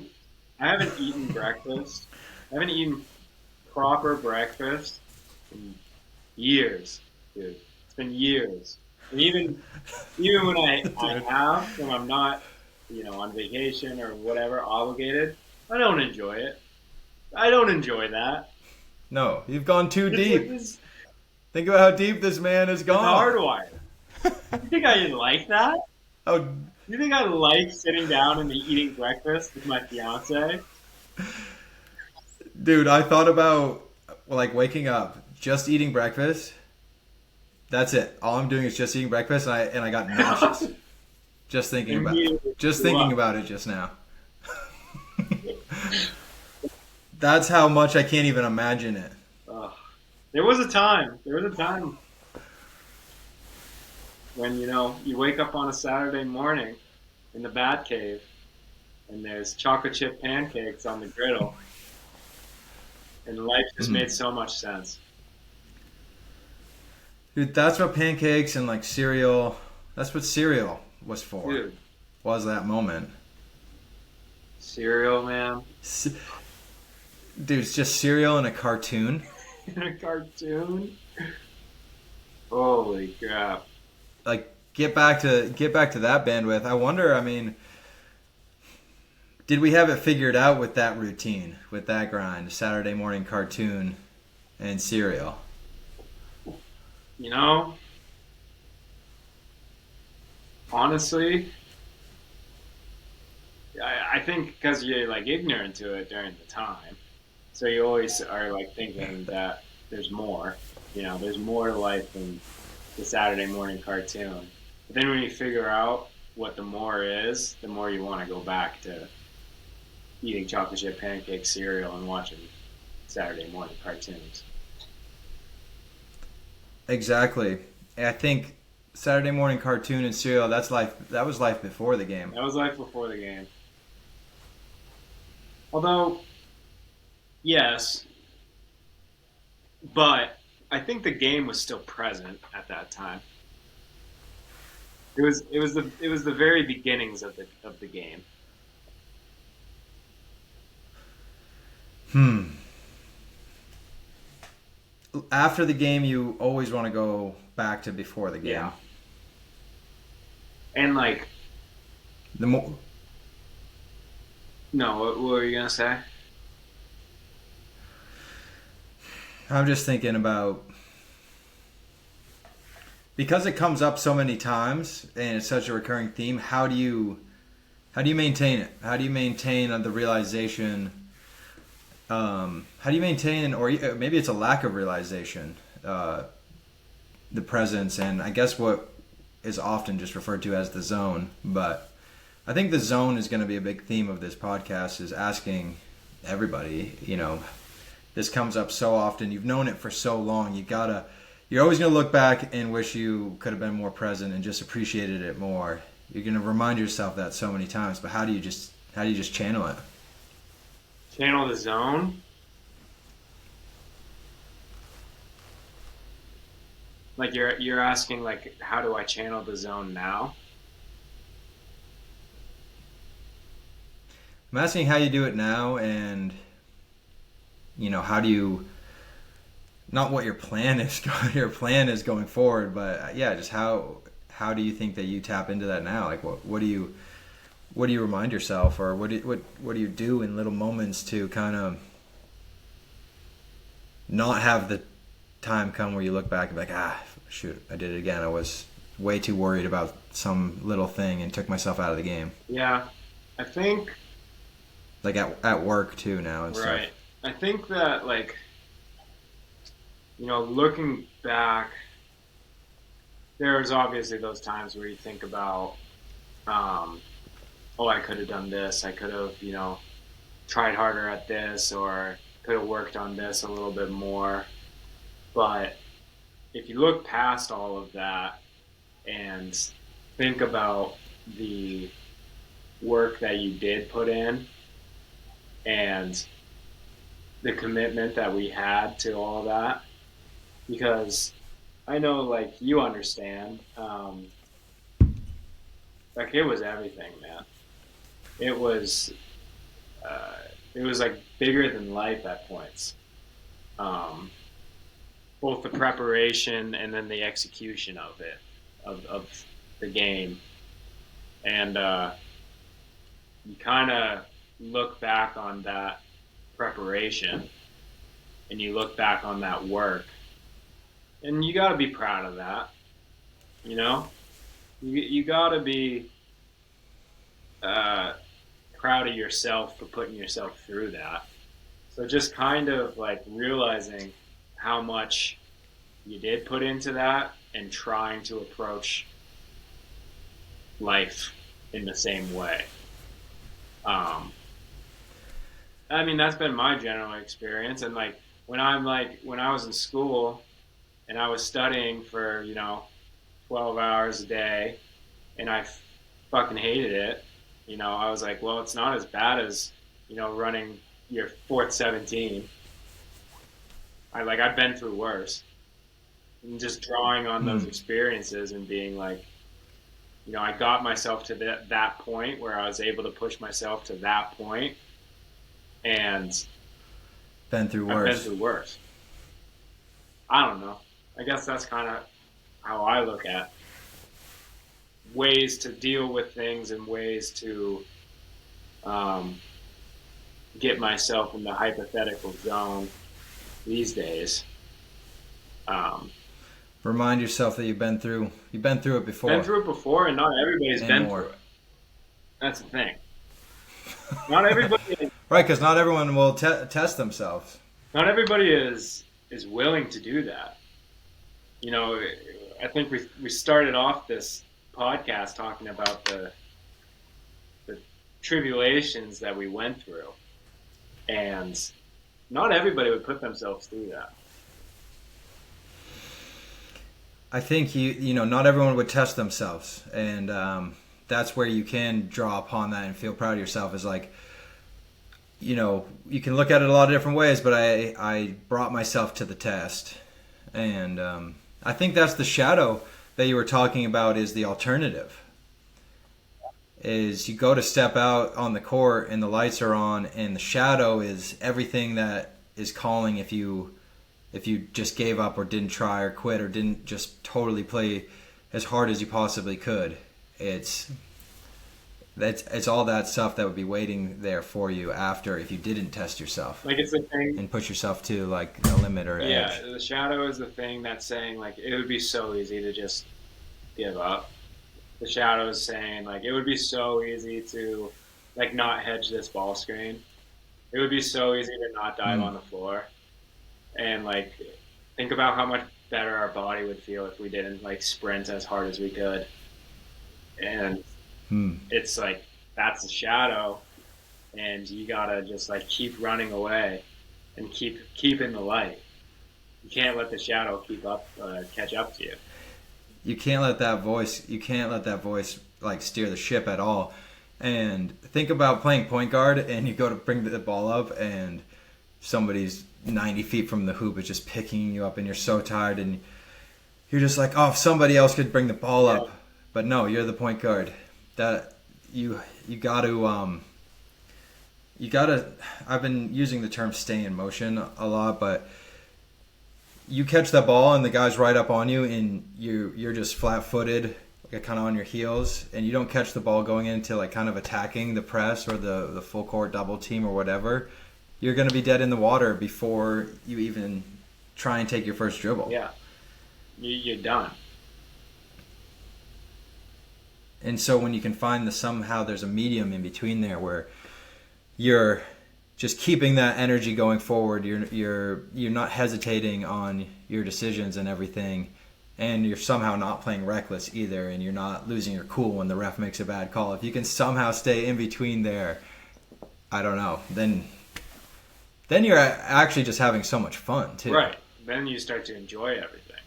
haven't eaten breakfast. I haven't eaten proper breakfast in years, dude. It's been years. And even when I have, when I'm not, on vacation or whatever, obligated, I don't enjoy it. I don't enjoy that. No, you've gone too deep. Like Think about how deep this man has gone. hardwired. You think I didn't like that? Oh, You think I like sitting down and eating breakfast with my fiance? dude, I thought about like waking up, just eating breakfast. That's it. All I'm doing is just eating breakfast, and I got nauseous. Just thinking about it just now. That's how much I can't even imagine it. There was a time when, you wake up on a Saturday morning in the bat cave and there's chocolate chip pancakes on the griddle and life just made so much sense. Dude, that's what pancakes and like cereal, that's what cereal was for. Dude. Was that moment. Cereal, man. Dude, it's just cereal in a cartoon. In a cartoon? Holy crap. Like, get back to that bandwidth. I wonder, I mean, did we have it figured out with that routine, with that grind, Saturday morning cartoon and cereal? You know, honestly, I think because you're like ignorant to it during the time, so you always are like thinking that there's more. There's more to life than the Saturday morning cartoon. But then when you figure out what the more is, the more you want to go back to eating chocolate chip pancake cereal and watching Saturday morning cartoons. Exactly. I think Saturday morning cartoon and cereal, that's life. That was life before the game. That was life before the game. Although, yes, but I think the game was still present at that time. It was the very beginnings of the game. Hmm. After the game, you always want to go back to before the game. Yeah. And like, The more no, what were you gonna say? I'm just thinking about, because it comes up so many times and it's such a recurring theme. How do you maintain it? How do you maintain the realization? How do you maintain, or maybe it's a lack of realization, the presence, and I guess what is often just referred to as the zone. But I think the zone is going to be a big theme of this podcast, is asking everybody, this comes up so often. You've known it for so long. You're always going to look back and wish you could have been more present and just appreciated it more. You're going to remind yourself that so many times, but how do you just channel it? Channel the zone. Like you're asking like how do I channel the zone now? I'm asking how you do it now, and how do you, not what your plan is your plan is going forward, but yeah, just how do you think that you tap into that now? Like what do you remind yourself, or what do you do in little moments to kind of not have the time come where you look back and be like, shoot, I did it again. I was way too worried about some little thing and took myself out of the game. Yeah, I think Like at work too now and right. stuff. I think that like looking back, there's obviously those times where you think about, oh, I could have done this. I could have, tried harder at this, or could have worked on this a little bit more. But if you look past all of that and think about the work that you did put in and the commitment that we had to all of that, because I know, like, you understand, like, it was everything, man. It was, uh, it was like bigger than life at points. Um, Both the preparation and then the execution of it, of the game. And you kind of look back on that preparation and you look back on that work, and you got to be proud of that. You know, you got to be uh, proud of yourself for putting yourself through that. So just kind of like realizing how much you did put into that and trying to approach life in the same way. Um, I mean, that's been my general experience. And when I was in school and I was studying for, 12 hours a day and I fucking hated it, I was like, well, it's not as bad as, running your fourth 17. I've been through worse. And just drawing on those experiences and being like, I got myself to that point where I was able to push myself to that point, and Been through I've been worse. through worse. I don't know. I guess that's kind of how I look at ways to deal with things and ways to um, get myself in the hypothetical zone these days. Um, Remind yourself that you've been through it been before through it before, and not everybody's and been through more. it. That's the thing. Not everybody. Right, because not everyone will test themselves. Not everybody is willing to do that. You know, I think we started off this podcast talking about the tribulations that we went through, and not everybody would put themselves through that. I think not everyone would test themselves, and that's where you can draw upon that and feel proud of yourself. Is like, you can look at it a lot of different ways, but I brought myself to the test, and I think that's the shadow that you were talking about. Is the alternative? Is you go to step out on the court and the lights are on, and the shadow is everything that is calling if you just gave up or didn't try or quit or didn't just totally play as hard as you possibly could. It's all that stuff that would be waiting there for you after if you didn't test yourself. Like, it's the thing. And push yourself to like a limit or Yeah, edge. the shadow is the thing that's saying, like, it would be so easy to just give up. The shadow is saying, like, it would be so easy to, like, not hedge this ball screen. It would be so easy to not dive on the floor. And, like, think about how much better our body would feel if we didn't, like, sprint as hard as we could. And it's like, that's the shadow, and you gotta just, like, keep running away and keep in the light. You can't let the shadow catch up to you. You can't let that voice like steer the ship at all. And think about playing point guard and you go to bring the ball up and somebody's 90 feet from the hoop is just picking you up and you're so tired and you're just like, oh, if somebody else could bring the ball up. But no, you're the point guard. That you gotta I've been using the term stay in motion a lot, but you catch that ball and the guy's right up on you and you're just flat-footed, like kind of on your heels, and you don't catch the ball going into like kind of attacking the press or the full court double team or whatever, you're going to be dead in the water before you even try and take your first dribble. Yeah, you're done. And so when you can find somehow there's a medium in between there where you're just keeping that energy going forward, you're not hesitating on your decisions and everything, and you're somehow not playing reckless either, and you're not losing your cool when the ref makes a bad call. If you can somehow stay in between there, I don't know, then you're actually just having so much fun too. Right. Then you start to enjoy everything,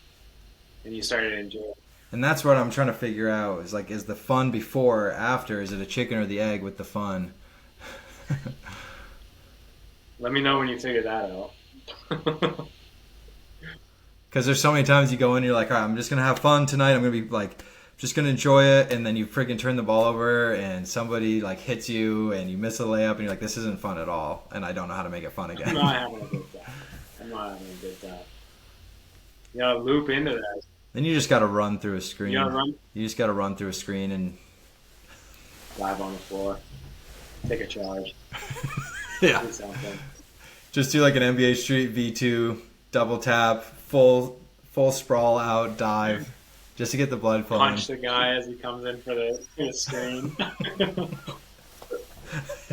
and you start to enjoy. And that's what I'm trying to figure out is like, is the fun before or after? Is it a chicken or the egg with the fun? Let me know when you figure that out. Because there's so many times you go in and you're like, all right, I'm just going to have fun tonight. I'm going to be like, just going to enjoy it. And then you freaking turn the ball over and somebody like hits you and you miss a layup and you're like, this isn't fun at all. And I don't know how to make it fun again. I'm not having a good time. You gotta loop into that. Then you just got to run through a screen. You just got to run through a screen and dive on the floor. Take a charge. yeah. Do something. Just do like an NBA Street V2, double tap, full sprawl out, dive, just to get the blood flowing. Punch the guy as he comes in for the screen.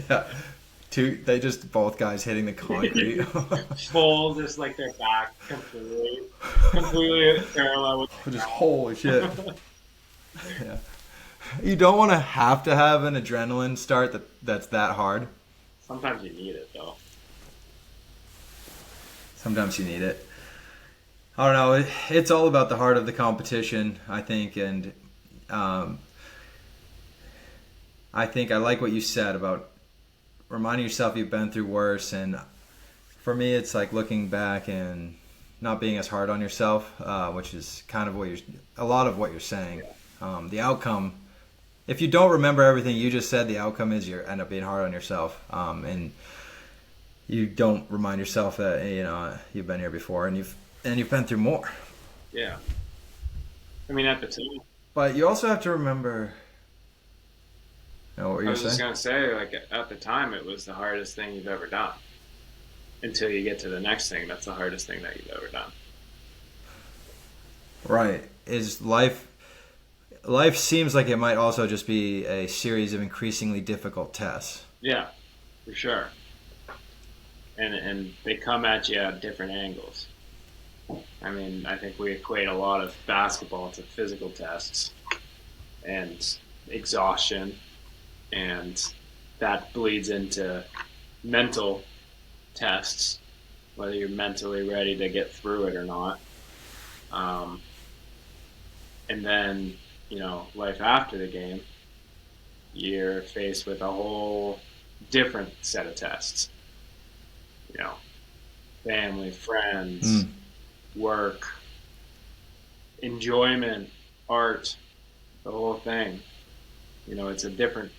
Yeah. They just both guys hitting the concrete. Full, just like their back completely parallel with. Just holy shit. Yeah. You don't want to have an adrenaline start that's that hard. Sometimes you need it though. Sometimes you need it. I don't know. It's all about the heart of the competition, I think, and I think I like what you said about reminding yourself you've been through worse. And for me, it's like looking back and not being as hard on yourself, which is kind of a lot of what you're saying. The outcome, if you don't remember everything you just said, the outcome is you end up being hard on yourself, and you don't remind yourself that you've been here before and you've been through more. Yeah. I mean, at the time. But you also have to remember What were you I was just saying? gonna say, like at the time, it was the hardest thing you've ever done. Until you get to the next thing, that's the hardest thing that you've ever done. Right. Is life seems like it might also just be a series of increasingly difficult tests. Yeah, for sure. And they come at you at different angles. I mean, I think we equate a lot of basketball to physical tests and exhaustion, and that bleeds into mental tests, whether you're mentally ready to get through it or not. Um, and then, life after the game, you're faced with a whole different set of tests. You know, family, friends, Mm. work, enjoyment, art, the whole thing. It's a different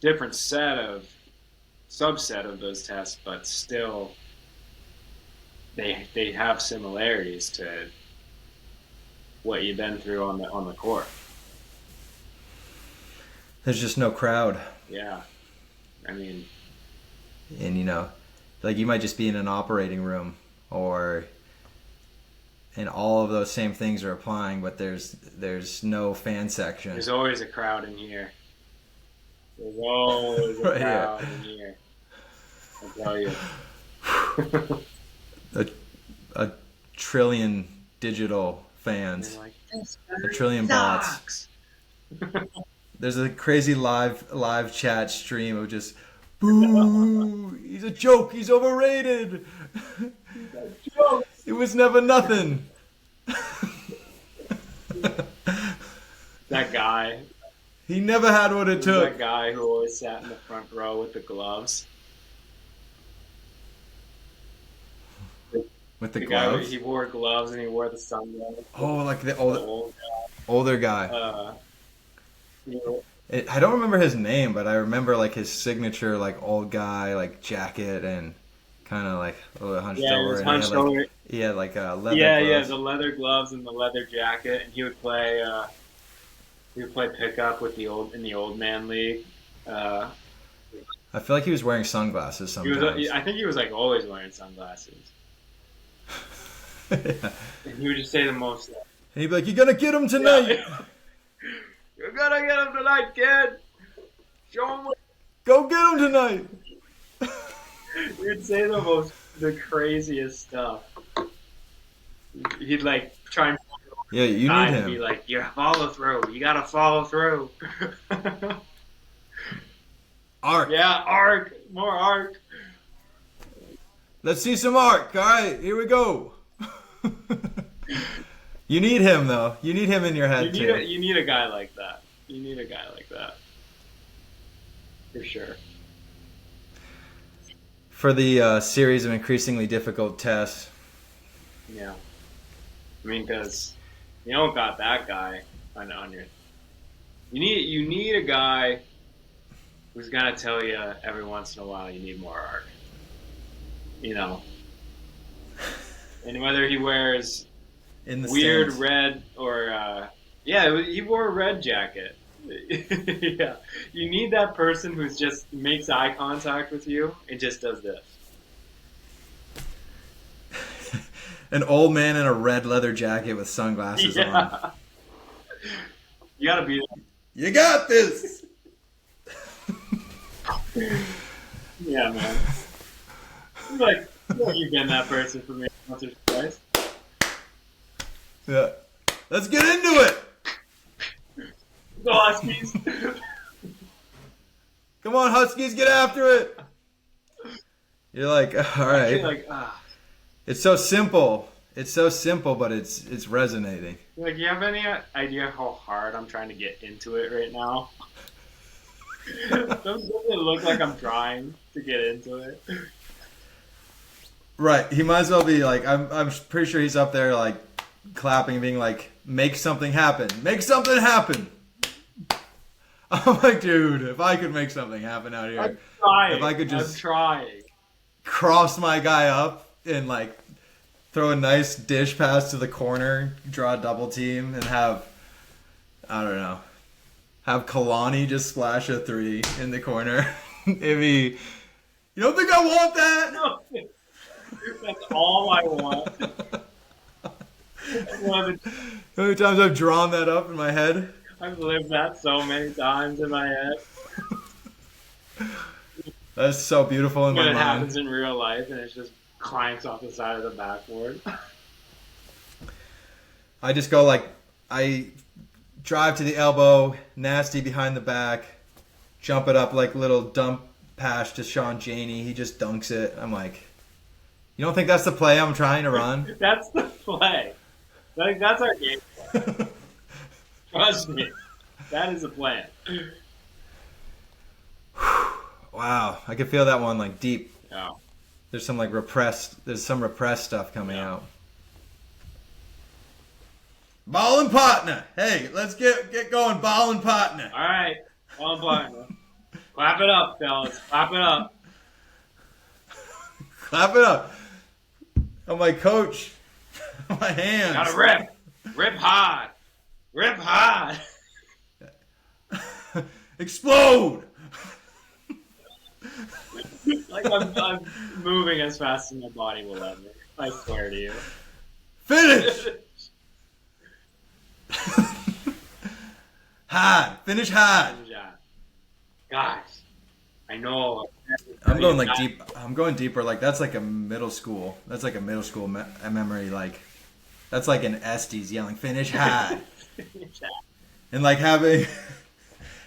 subset of those tests, but still they have similarities to what you've been through on the court. There's just no crowd. Yeah, I mean, And like you might just be in an operating room, or and all of those same things are applying, but there's no fan section. there's always a crowd in here. There's always a Right, yeah. crowd in here. I tell you. a trillion digital fans, They're like, a trillion bots. There's a crazy live chat stream of just boo. He's a joke. He's overrated. It was never nothing. That guy. He never had what it took. That guy who always sat in the front row with the gloves. With the The guy, gloves. he wore gloves and he wore the sunglasses. Oh, like the The old older guy. guy. I don't remember his name, but I remember like his signature, like old guy, like jacket and kind of like a little hunched Yeah, he over. was And hunched he had, like, over. he had like a leather. Yeah, gloves. the leather gloves and the leather jacket, and he would play. He would play pickup with the old man league. I feel like he was wearing sunglasses He was. sometimes. I think he was like always wearing sunglasses, Yeah. and he would just say the most. And he'd be like, "You're gonna get him tonight. Yeah. You're gonna get him tonight, kid. Show him what." Go get him tonight." He would say the craziest stuff. He'd like try and Yeah, you guy need and be him. like, "You follow through. You gotta follow through." Arc. Yeah, arc, more arc. Let's see some arc. All right, here we go. You need him though. You need him in your head too. You need a guy like that. You need a guy like that. For sure. For the series of increasingly difficult tests. Yeah. I mean, because you don't got that guy on your. You need a guy who's gonna tell you every once in a while you need more arc. And whether he wears In the weird stands. red or he wore a red jacket. Yeah, you need that person who's just makes eye contact with you and just does this. An old man in a red leather jacket with sunglasses on. Yeah. You gotta be You got this. yeah, man. Like you've been that person for me once or twice. Yeah. Let's get into it. Go Huskies. Come on, Huskies, get after it. You're like, all right. You're like, It's so simple. It's so simple, but it's resonating. Like, you have any idea how hard I'm trying to get into it right now? Doesn't it look like I'm trying to get into it? Right. He might as well be like, I'm pretty sure he's up there like clapping, being like, make something happen. Make something happen. I'm like, dude, if I could make something happen out here, I'm trying. if I could just I'm trying. cross my guy up and like throw a nice dish pass to the corner, draw a double team, and have, I don't know, Have Kalani just splash a 3 in the corner. You don't think I want that? No, that's all I want. How many times I've drawn that up in my head? I've lived that so many times in my head. That's so beautiful in my When mind. it happens in real life and it just clanks off the side of the backboard. I just go like, I drive to the elbow, nasty behind the back, jump it up like little dump pass to Sean Janey. He just dunks it. I'm like, you don't think that's the play I'm trying to run? That's the play. Like, that's our game plan. Trust me. That is a plan. Wow, I could feel that one like deep. Yeah. There's some repressed stuff coming out. Ball and partner. Hey, let's get going, ball and partner. All right. Ball and partner. Clap it up, fellas. Clap it up. Clap it up. I'm like, coach, my hands. Gotta rip. Rip hard. Rip hard. Explode. Like I'm moving as fast as my body will let me. I swear to you. Finish. Hard. Finish hard. Guys, I know. I'm going like deep. I'm going deeper. Like that's like a middle school. That's like a middle school memory. Like that's like an Estes yelling "finish hard," and like having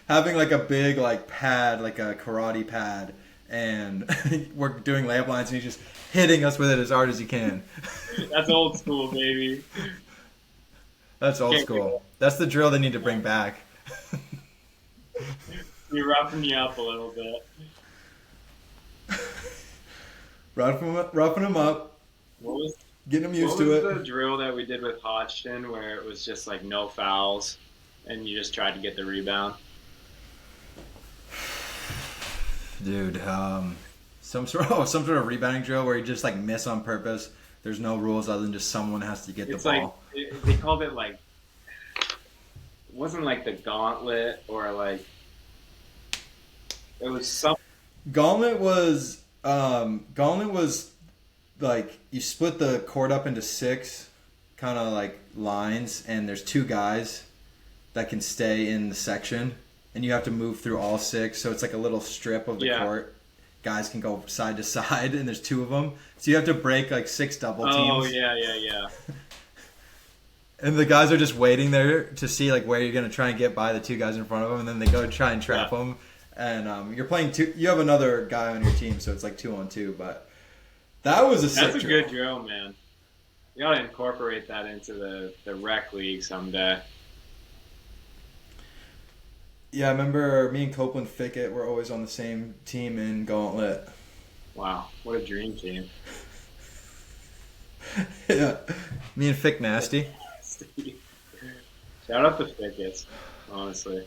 like a big like pad, like a karate pad, and we're doing layup lines, and he's just hitting us with it as hard as he can. That's old school, baby. That's old school. That's the drill they need to bring back. You're roughing me up a little bit. Roughing him up. Getting him used to it. What was the drill that we did with Hodgson where it was just like no fouls and you just tried to get the rebound? Dude, some sort of rebounding drill where you just like miss on purpose. There's no rules other than just someone has to get the ball. Like, they called it like, it wasn't like the gauntlet or like, it was some. Gauntlet was like you split the court up into 6 kind of like lines, and there's 2 guys that can stay in the section, and you have to move through all 6. So it's like a little strip of the court. Guys can go side to side, and there's 2 of them. So you have to break like 6 double teams. Oh yeah. And the guys are just waiting there to see like where you're gonna try and get by the 2 guys in front of them, and then they go try and trap them. And you're playing 2. You have another guy on your team, so it's like 2-on-2. But that was a sick That's a drill. good drill, man. You gotta incorporate that into the rec league someday. Yeah, I remember me and Copeland Fickett were always on the same team in Gauntlet. Wow, what a dream team. Yeah, me and Fick Nasty. Shout out to Fickets, honestly.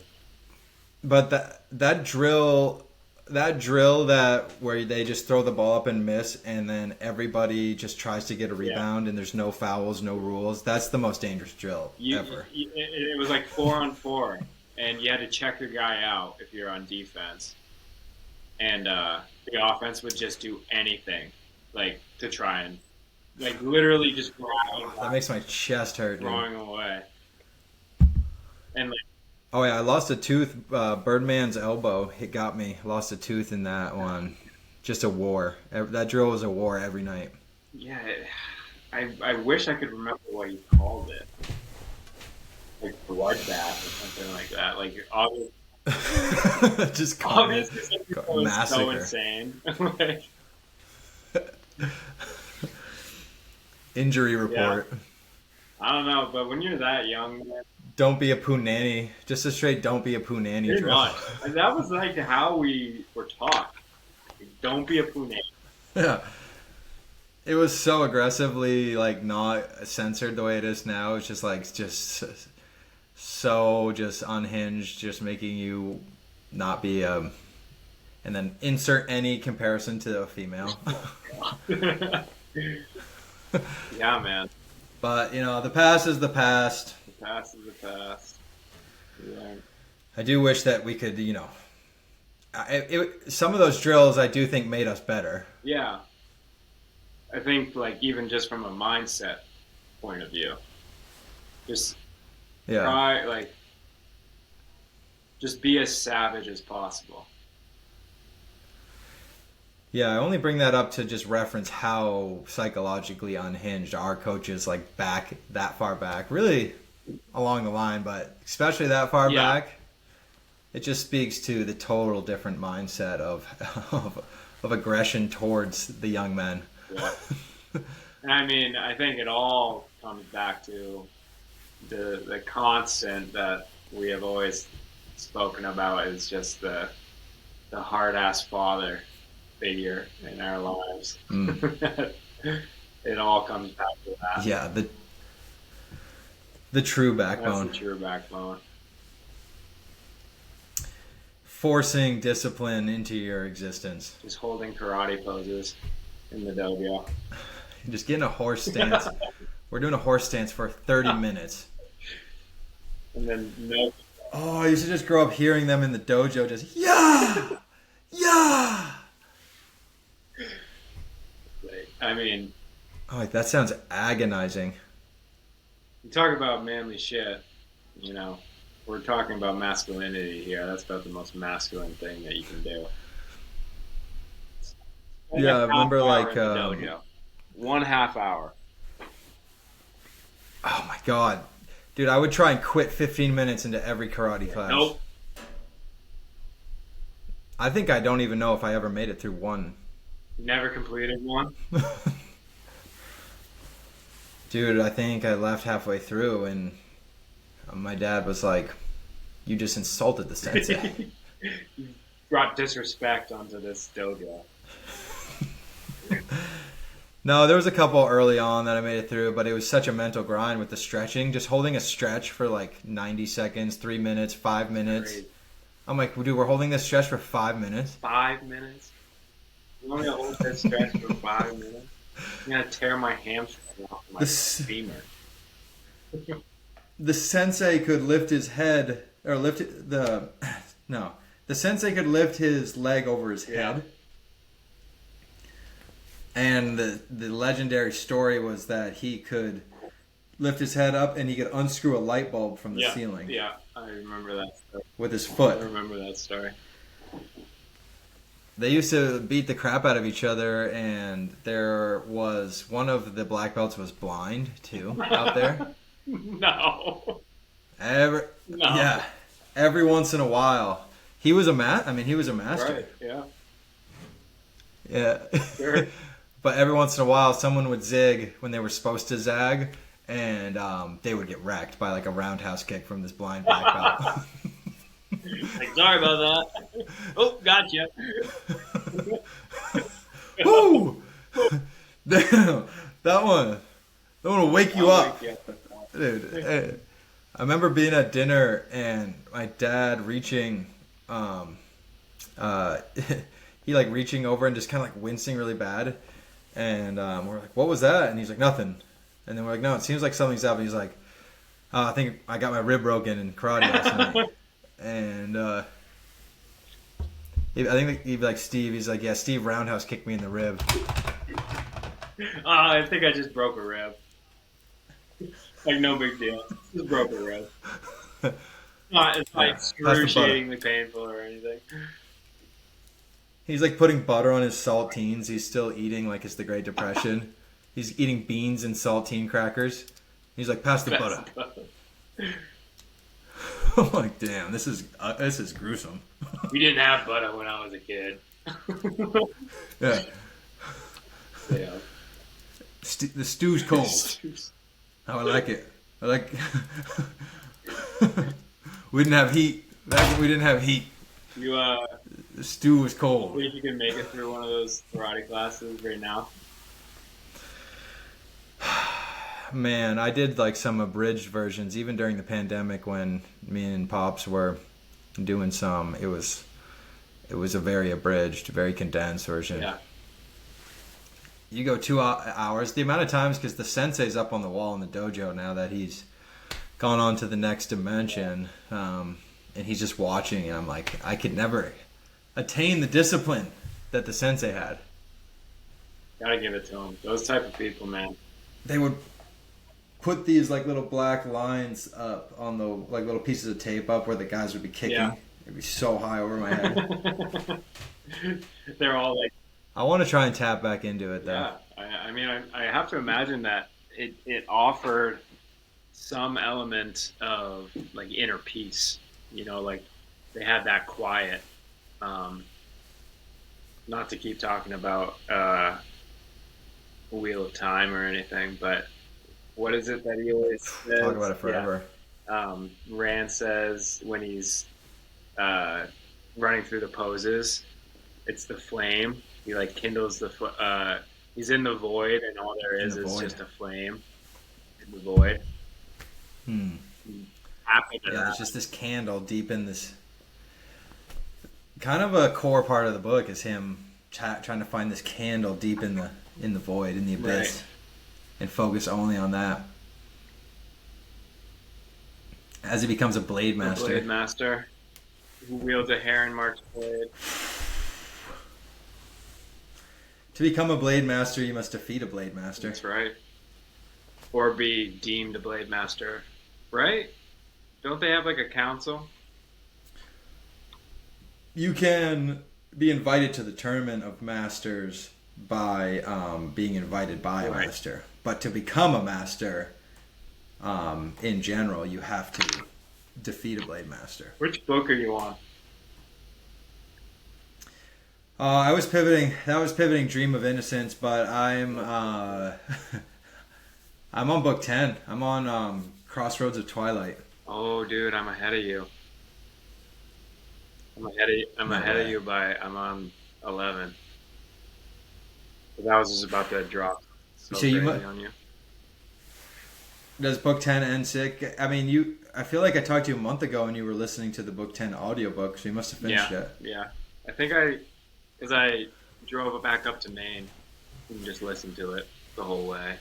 But that drill that where they just throw the ball up and miss, and then everybody just tries to get a rebound, and there's no fouls, no rules. That's the most dangerous drill ever. It was like 4-on-4, and you had to check your guy out if you're on defense, and the offense would just do anything, like to try and like literally just grab. That makes my chest hurt, dude. Throwing away, and like. Oh yeah, I lost a tooth. Birdman's elbow. It got me. Lost a tooth in that one. Just a war. That drill was a war every night. Yeah, I wish I could remember what he called it. Like bloodbath or something like that. Like obviously, just obviously it was so massacre. insane. Like, Injury report. Yeah. I don't know, but when you're that young, man, don't be a punani. Just a straight don't be a punani pretty drill. much. And that was like how we were taught. Like, don't be a punani. Yeah. It was so aggressively like not censored the way it is now. It's just like so unhinged, just making you not be and then insert any comparison to a female. Yeah, man. But the past is the past. The past is the past. Yeah. I do wish that we could, some of those drills I do think made us better. Yeah. I think, like, even just from a mindset point of view, just try, like, just be as savage as possible. Yeah, I only bring that up to just reference how psychologically unhinged our coaches, like, back that far back, really along the line, but especially that far back. It just speaks to the total different mindset of aggression towards the young men. Yeah. And I mean, I think it all comes back to the constant that we have always spoken about is just the hard-ass father figure in our lives. It all comes back to that. Yeah, the true backbone. That's the true backbone. Forcing discipline into your existence. Just holding karate poses in the dojo. Just getting a horse stance. We're doing a horse stance for 30 minutes. And then no. Oh, I used to just grow up hearing them in the dojo just, yeah! Yeah! I mean... Oh, that sounds agonizing. You talk about manly shit, we're talking about masculinity here. That's about the most masculine thing that you can do. Yeah, I remember like... dojo. 1/2 hour. Oh my god. Dude, I would try and quit 15 minutes into every karate class. Nope. I think I don't even know if I ever made it through one. Never completed one? Dude, I think I left halfway through and my dad was like, you just insulted the sensei. You brought disrespect onto this dojo. No, there was a couple early on that I made it through, but it was such a mental grind with the stretching. Just holding a stretch for like 90 seconds, 3 minutes, 5 minutes. Great. I'm like, dude, we're holding this stretch for 5 minutes? 5 minutes? You want me to hold this stretch for 5 minutes? I'm going to tear my hamstring off my femur. The sensei could lift his head, or the sensei could lift his leg over his head. And the legendary story was that he could lift his head up and he could unscrew a light bulb from the ceiling. Yeah, I remember that story. With his foot. I remember that story. They used to beat the crap out of each other, and there was one of the black belts was blind too out there. No. Yeah. Every once in a while, he was a master. Right. Yeah. Yeah. Sure. But every once in a while, someone would zig when they were supposed to zag, and they would get wrecked by like a roundhouse kick from this blind black belt. Like, sorry about that. Oh, gotcha. Woo! Damn, that one will wake you up. Dude, I remember being at dinner and my dad reaching, he like reaching over and just kind of like wincing really bad. And we're like, what was that? And he's like, nothing. And then we're like, no, it seems like something's up. And he's like, I think I got my rib broken in karate last night. And I think he'd be like, Steve. He's like, yeah, Steve roundhouse kicked me in the rib. I think I just broke a rib. Like, no big deal. Just broke a rib. It's not excruciatingly painful or anything. He's like putting butter on his saltines. He's still eating like it's the Great Depression. He's eating beans and saltine crackers. He's like, pass the butter. I'm like, damn, this is gruesome. We didn't have butter when I was a kid. Yeah. Yeah. The stew's cold. How I like it. I like. We didn't have heat. Back when we didn't have heat. The stew was cold. Think you can make it through one of those karate classes right now? Man, I did like some abridged versions even during the pandemic when me and Pops were doing some. It was a very abridged, very condensed version. Yeah. You go 2 hours. The amount of times, because the sensei's up on the wall in the dojo now that he's gone on to the next dimension. and he's just watching, and I'm like, I could never attain the discipline that the sensei had. Gotta give it to them. Those type of people, man. They would put these like little black lines up on the like little pieces of tape up where the guys would be kicking. Yeah. It'd be so high over my head. They're all like, I want to try and tap back into it though. yeah. I mean, I have to imagine that it offered some element of like inner peace. You know, like they had that quiet. Not to keep talking about Wheel of Time or anything, but what is it that he always says? Talk about it forever. Yeah. Rand says when he's running through the poses, it's the flame. He like kindles the. He's in the void, and all there is just a flame in the void. Yeah, it's just this candle deep in this. Kind of a core part of the book is him trying to find this candle deep in the void, in the abyss, right, and focus only on that. As he becomes a blade master. Blade master, who wields a heron marked blade. To become a blade master, you must defeat a blade master. That's right. Or be deemed a blade master, right? Don't they have like a council? You can be invited to the tournament of masters by being invited by a master. But to become a master, in general, you have to defeat a blade master. Which book are you on? I was pivoting. That was pivoting Dream of Innocence, but I'm I'm on book 10. I'm on Crossroads of Twilight. Oh, dude, I'm ahead of you. I'm ahead of you by I'm on 11. But that was just about to drop. So you on you. Does book 10 end sick? I mean, I feel like I talked to you a month ago and you were listening to the book 10 audiobook, so you must have finished it. Yeah. I think because I drove back up to Maine and just listened to it the whole way.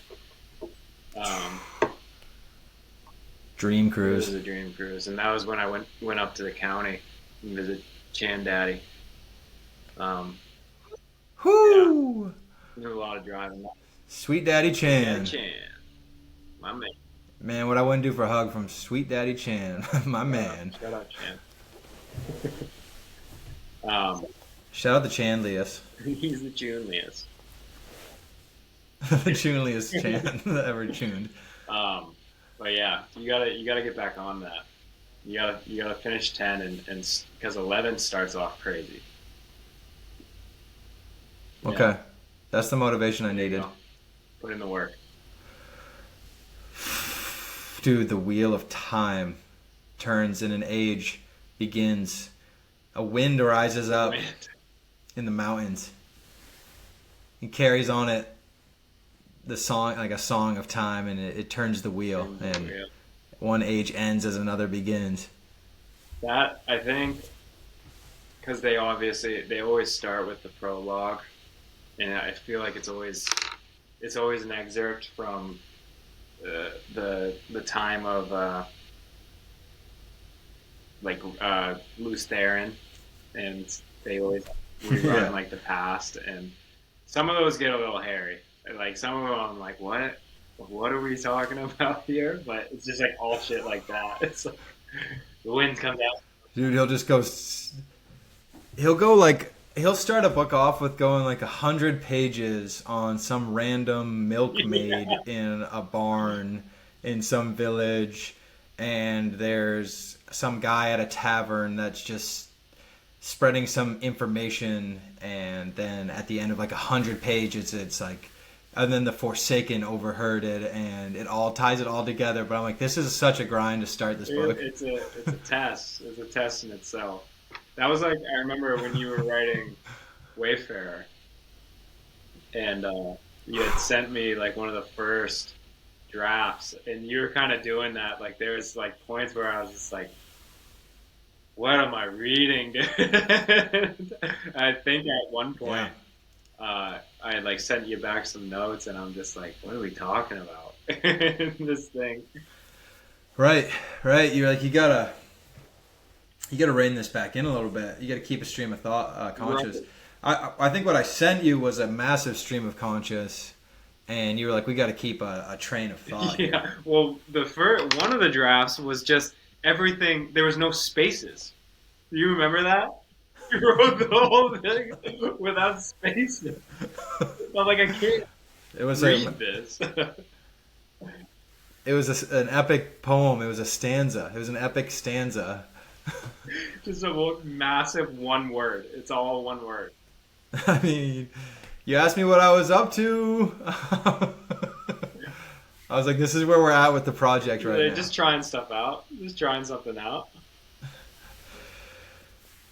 Dream It cruise. was a dream cruise, and that was when I went up to the county and visit Chan Daddy. Whoo! Yeah, there was a lot of driving. Sweet Daddy Chan. Daddy Chan, my man. Man, what I wouldn't do for a hug from Sweet Daddy Chan, my man. Shout out Chan. Shout out the Chanliest. He's the tuneliest. The tuneliest Chan that ever tuned. But yeah, you gotta get back on that. You gotta finish 10 and because 11 starts off crazy. Okay, Yeah. that's the motivation I needed. Put in the work. Dude, the wheel of time turns and an age begins. A wind rises up in the mountains. It carries on it the song, like a song of time, and it turns the wheel. And one age ends as another begins. That, I think, because they always start with the prologue, and I feel like it's always an excerpt from the time of Loose Theron, and they always rerun like the past, and some of those get a little hairy. Like some of them, I'm like, what are we talking about here? But it's just like all shit like that. It's like the wind comes out. Dude, he'll start a book off with going like 100 pages on some random milkmaid in a barn in some village, and there's some guy at a tavern that's just spreading some information, and then at the end of like 100 pages, it's like, and then the Forsaken overheard it, and it all ties it all together. But I'm like, this is such a grind to start this book. It's a test. It's a test in itself. That was like, I remember when you were writing Wayfarer, and you had sent me like one of the first drafts, and you were kind of doing that. Like there was like points where I was just like, what am I reading, dude? I think at one point, I had like sent you back some notes, and I'm just like, what are we talking about in this thing? Right. You're like, you gotta you got to rein this back in a little bit. You got to keep a stream of thought conscious. Right. I think what I sent you was a massive stream of conscious, and you were like, we got to keep a train of thought. Yeah. Well, one of the drafts was just everything. There was no spaces. Do you remember that? You wrote the whole thing without spaces. I'm like, I can't It was read this. It was an epic poem. It was a stanza. It was an epic stanza. Just a massive one word. It's all one word. I mean, you asked me what I was up to. I was like, this is where we're at with the project right now. Just trying stuff out. Just trying something out.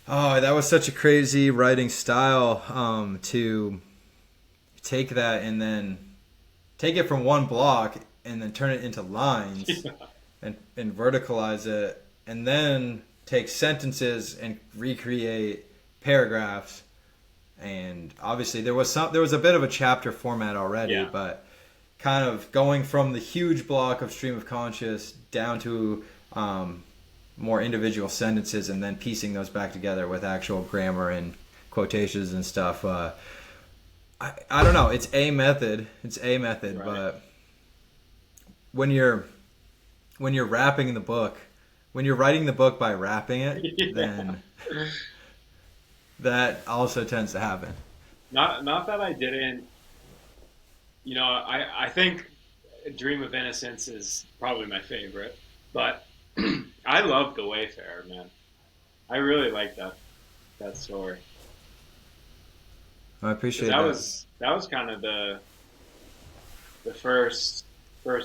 Oh, that was such a crazy writing style to take that and then take it from one block and then turn it into lines and verticalize it, and then take sentences and recreate paragraphs. And obviously there was a bit of a chapter format already, but kind of going from the huge block of stream of conscious down to more individual sentences and then piecing those back together with actual grammar and quotations and stuff. I don't know. It's a method. Right. But when you're wrapping the book, when you're writing the book by wrapping it, then that also tends to happen. Not that I didn't. I think Dream of Innocence is probably my favorite, but I love The Wayfarer, man. I really like that story. I appreciate that. That was kind of the first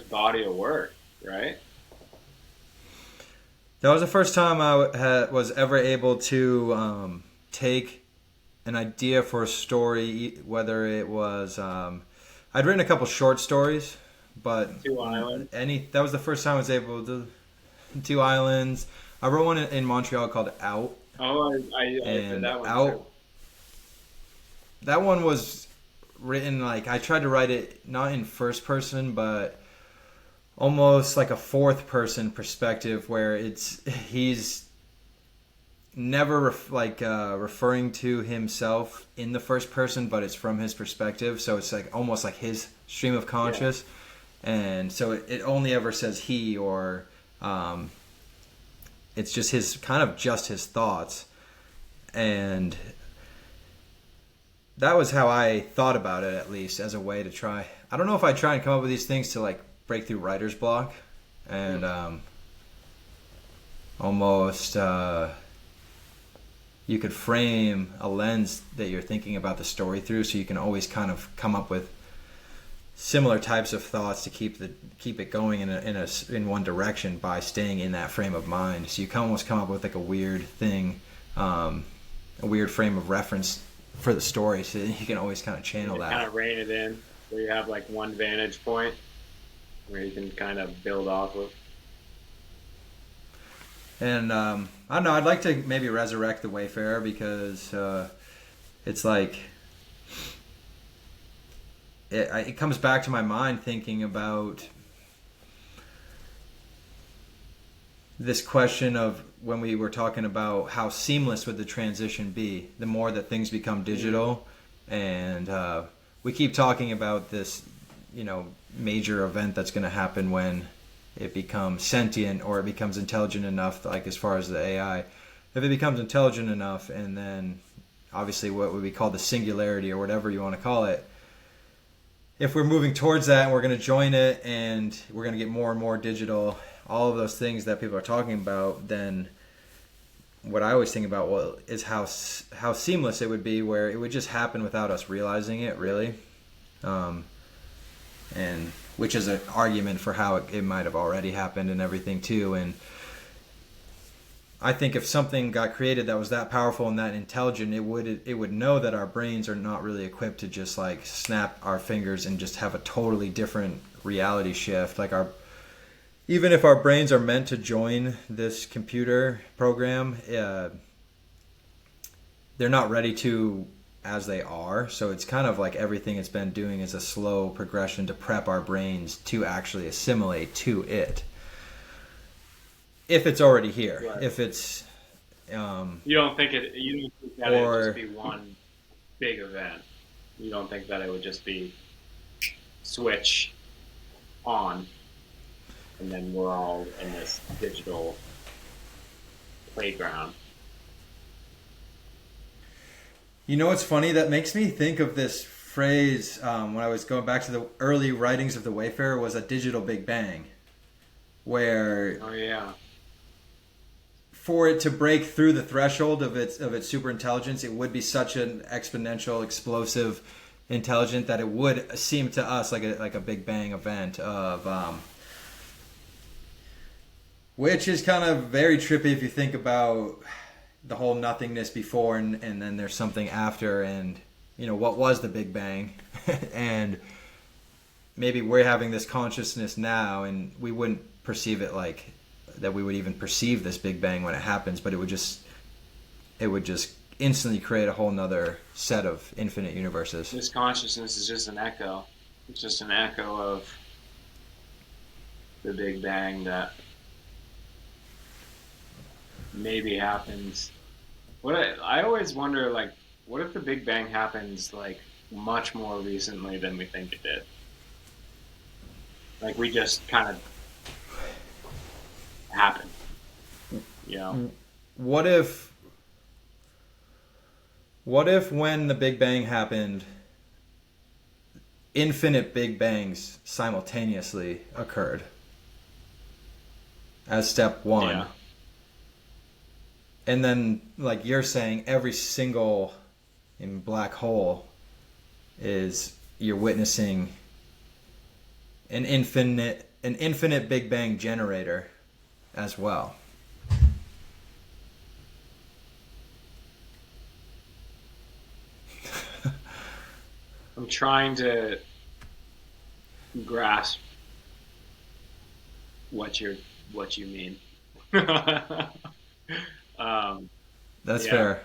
body of work, right? That was the first time I was ever able to take an idea for a story, whether it was I'd written a couple short stories, but Two Islands. That was the first time I was able to. Two Islands. I wrote one in Montreal called Out. Oh, I read that one Out. too. That one was written like I tried to write it not in first person, but almost like a fourth person perspective, where he's never referring to himself in the first person, but it's from his perspective. So it's like almost like his stream of conscious, and so it only ever says he or. It's just his thoughts, and that was how I thought about it, at least as a way to try. I don't know if I try and come up with these things to like break through writer's block, and almost you could frame a lens that you're thinking about the story through, so you can always kind of come up with similar types of thoughts to keep it going in one direction by staying in that frame of mind. So you can almost come up with like a weird thing, a weird frame of reference for the story, so you can always kind of channel that. Kind of rein it in, where you have like one vantage point where you can kind of build off of. And I don't know. I'd like to maybe resurrect The Wayfarer, because it's like. It comes back to my mind thinking about this question of when we were talking about how seamless would the transition be the more that things become digital, and we keep talking about this, major event that's going to happen when it becomes sentient or it becomes intelligent enough, like as far as the AI. If it becomes intelligent enough, and then obviously what would be called the singularity or whatever you want to call it, if we're moving towards that and we're going to join it and we're going to get more and more digital, all of those things that people are talking about, then what I always think about is how seamless it would be, where it would just happen without us realizing it, really. And which is an argument for how it might have already happened and everything too. And I think if something got created that was that powerful and that intelligent, it would know that our brains are not really equipped to just like snap our fingers and just have a totally different reality shift. Like even if our brains are meant to join this computer program, they're not ready to as they are. So it's kind of like everything it's been doing is a slow progression to prep our brains to actually assimilate to it. If it's already here, right. If it's You don't think that it would just or be one big event. You don't think that it would just be switch on, and then we're all in this digital playground. you know what's funny? That makes me think of this phrase when I was going back to the early writings of the Wayfarer was a digital Big Bang, where Oh yeah, for it to break through the threshold of its super intelligence, it would be such an exponential, explosive intelligence that it would seem to us like a Big Bang event of which is kind of very trippy if you think about the whole nothingness before and then there's something after, and what was the Big Bang and maybe we're having this consciousness now and we wouldn't perceive it like that we would even perceive this Big Bang when it happens, but it would just instantly create a whole nother set of infinite universes. this consciousness is just an echo. It's just an echo of the Big Bang that maybe happens. I always wonder, like, what if the Big Bang happens like much more recently than we think it did? Like we just kind of happened, you know? What if when the Big Bang happened, infinite Big Bangs simultaneously occurred as step one? Yeah. And then, like you're saying, every single black hole is you're witnessing an infinite Big Bang generator as well. I'm trying to grasp what you mean. That's Yeah. fair.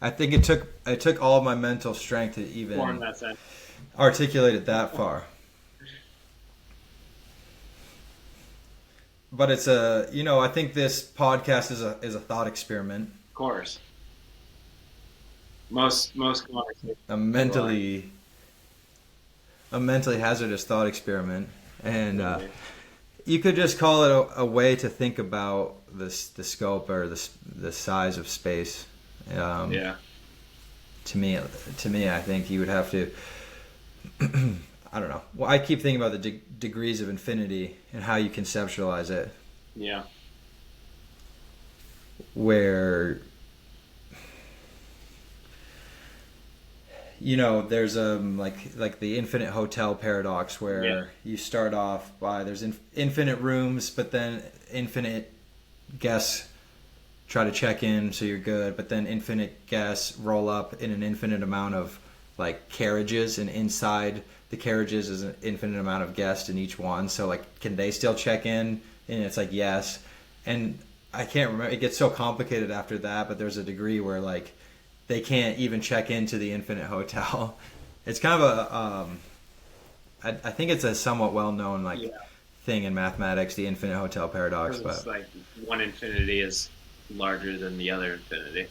I think it took all of my mental strength to Form even that sense. articulate it that far. But it's I think this podcast is a thought experiment, Of course. Most conversations a mentally hazardous thought experiment, and are. you could just call it a way to think about the scope or the size of space. Yeah. To me, I think you would have to. I don't know. Well, I keep thinking about the degrees of infinity and how you conceptualize it. Yeah. Where there's like the infinite hotel paradox where Yeah. you start off by there's infinite rooms, but then infinite guests try to check in, so you're good, but then infinite guests roll up in an infinite amount of like carriages, and inside the carriages is an infinite amount of guests in each one, so like can they still check in? And it's like yes, and I can't remember, it gets so complicated after that, but there's a degree where like they can't even check into the infinite hotel. It's kind of I think it's a somewhat well-known Yeah. thing in mathematics, the infinite hotel paradox. Because it's But like one infinity is larger than the other infinity.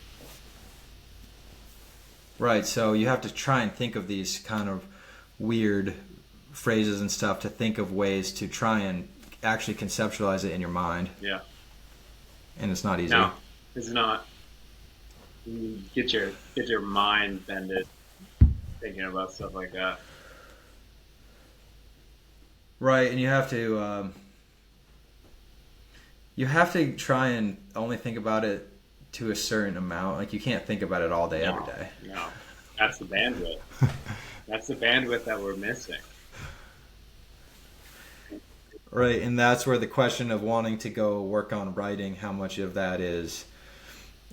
right, so you have to try and think of these kind of weird phrases and stuff to think of ways to try and actually conceptualize it in your mind, Yeah. and it's not easy. No, it's not. You get your mind bended thinking about stuff like that. Right, and you have to try and only think about it to a certain amount. Like you can't think about it all day, every day. No, that's the bandwidth. That's the bandwidth that we're missing. Right, and that's where the question of wanting to go work on writing, how much of that is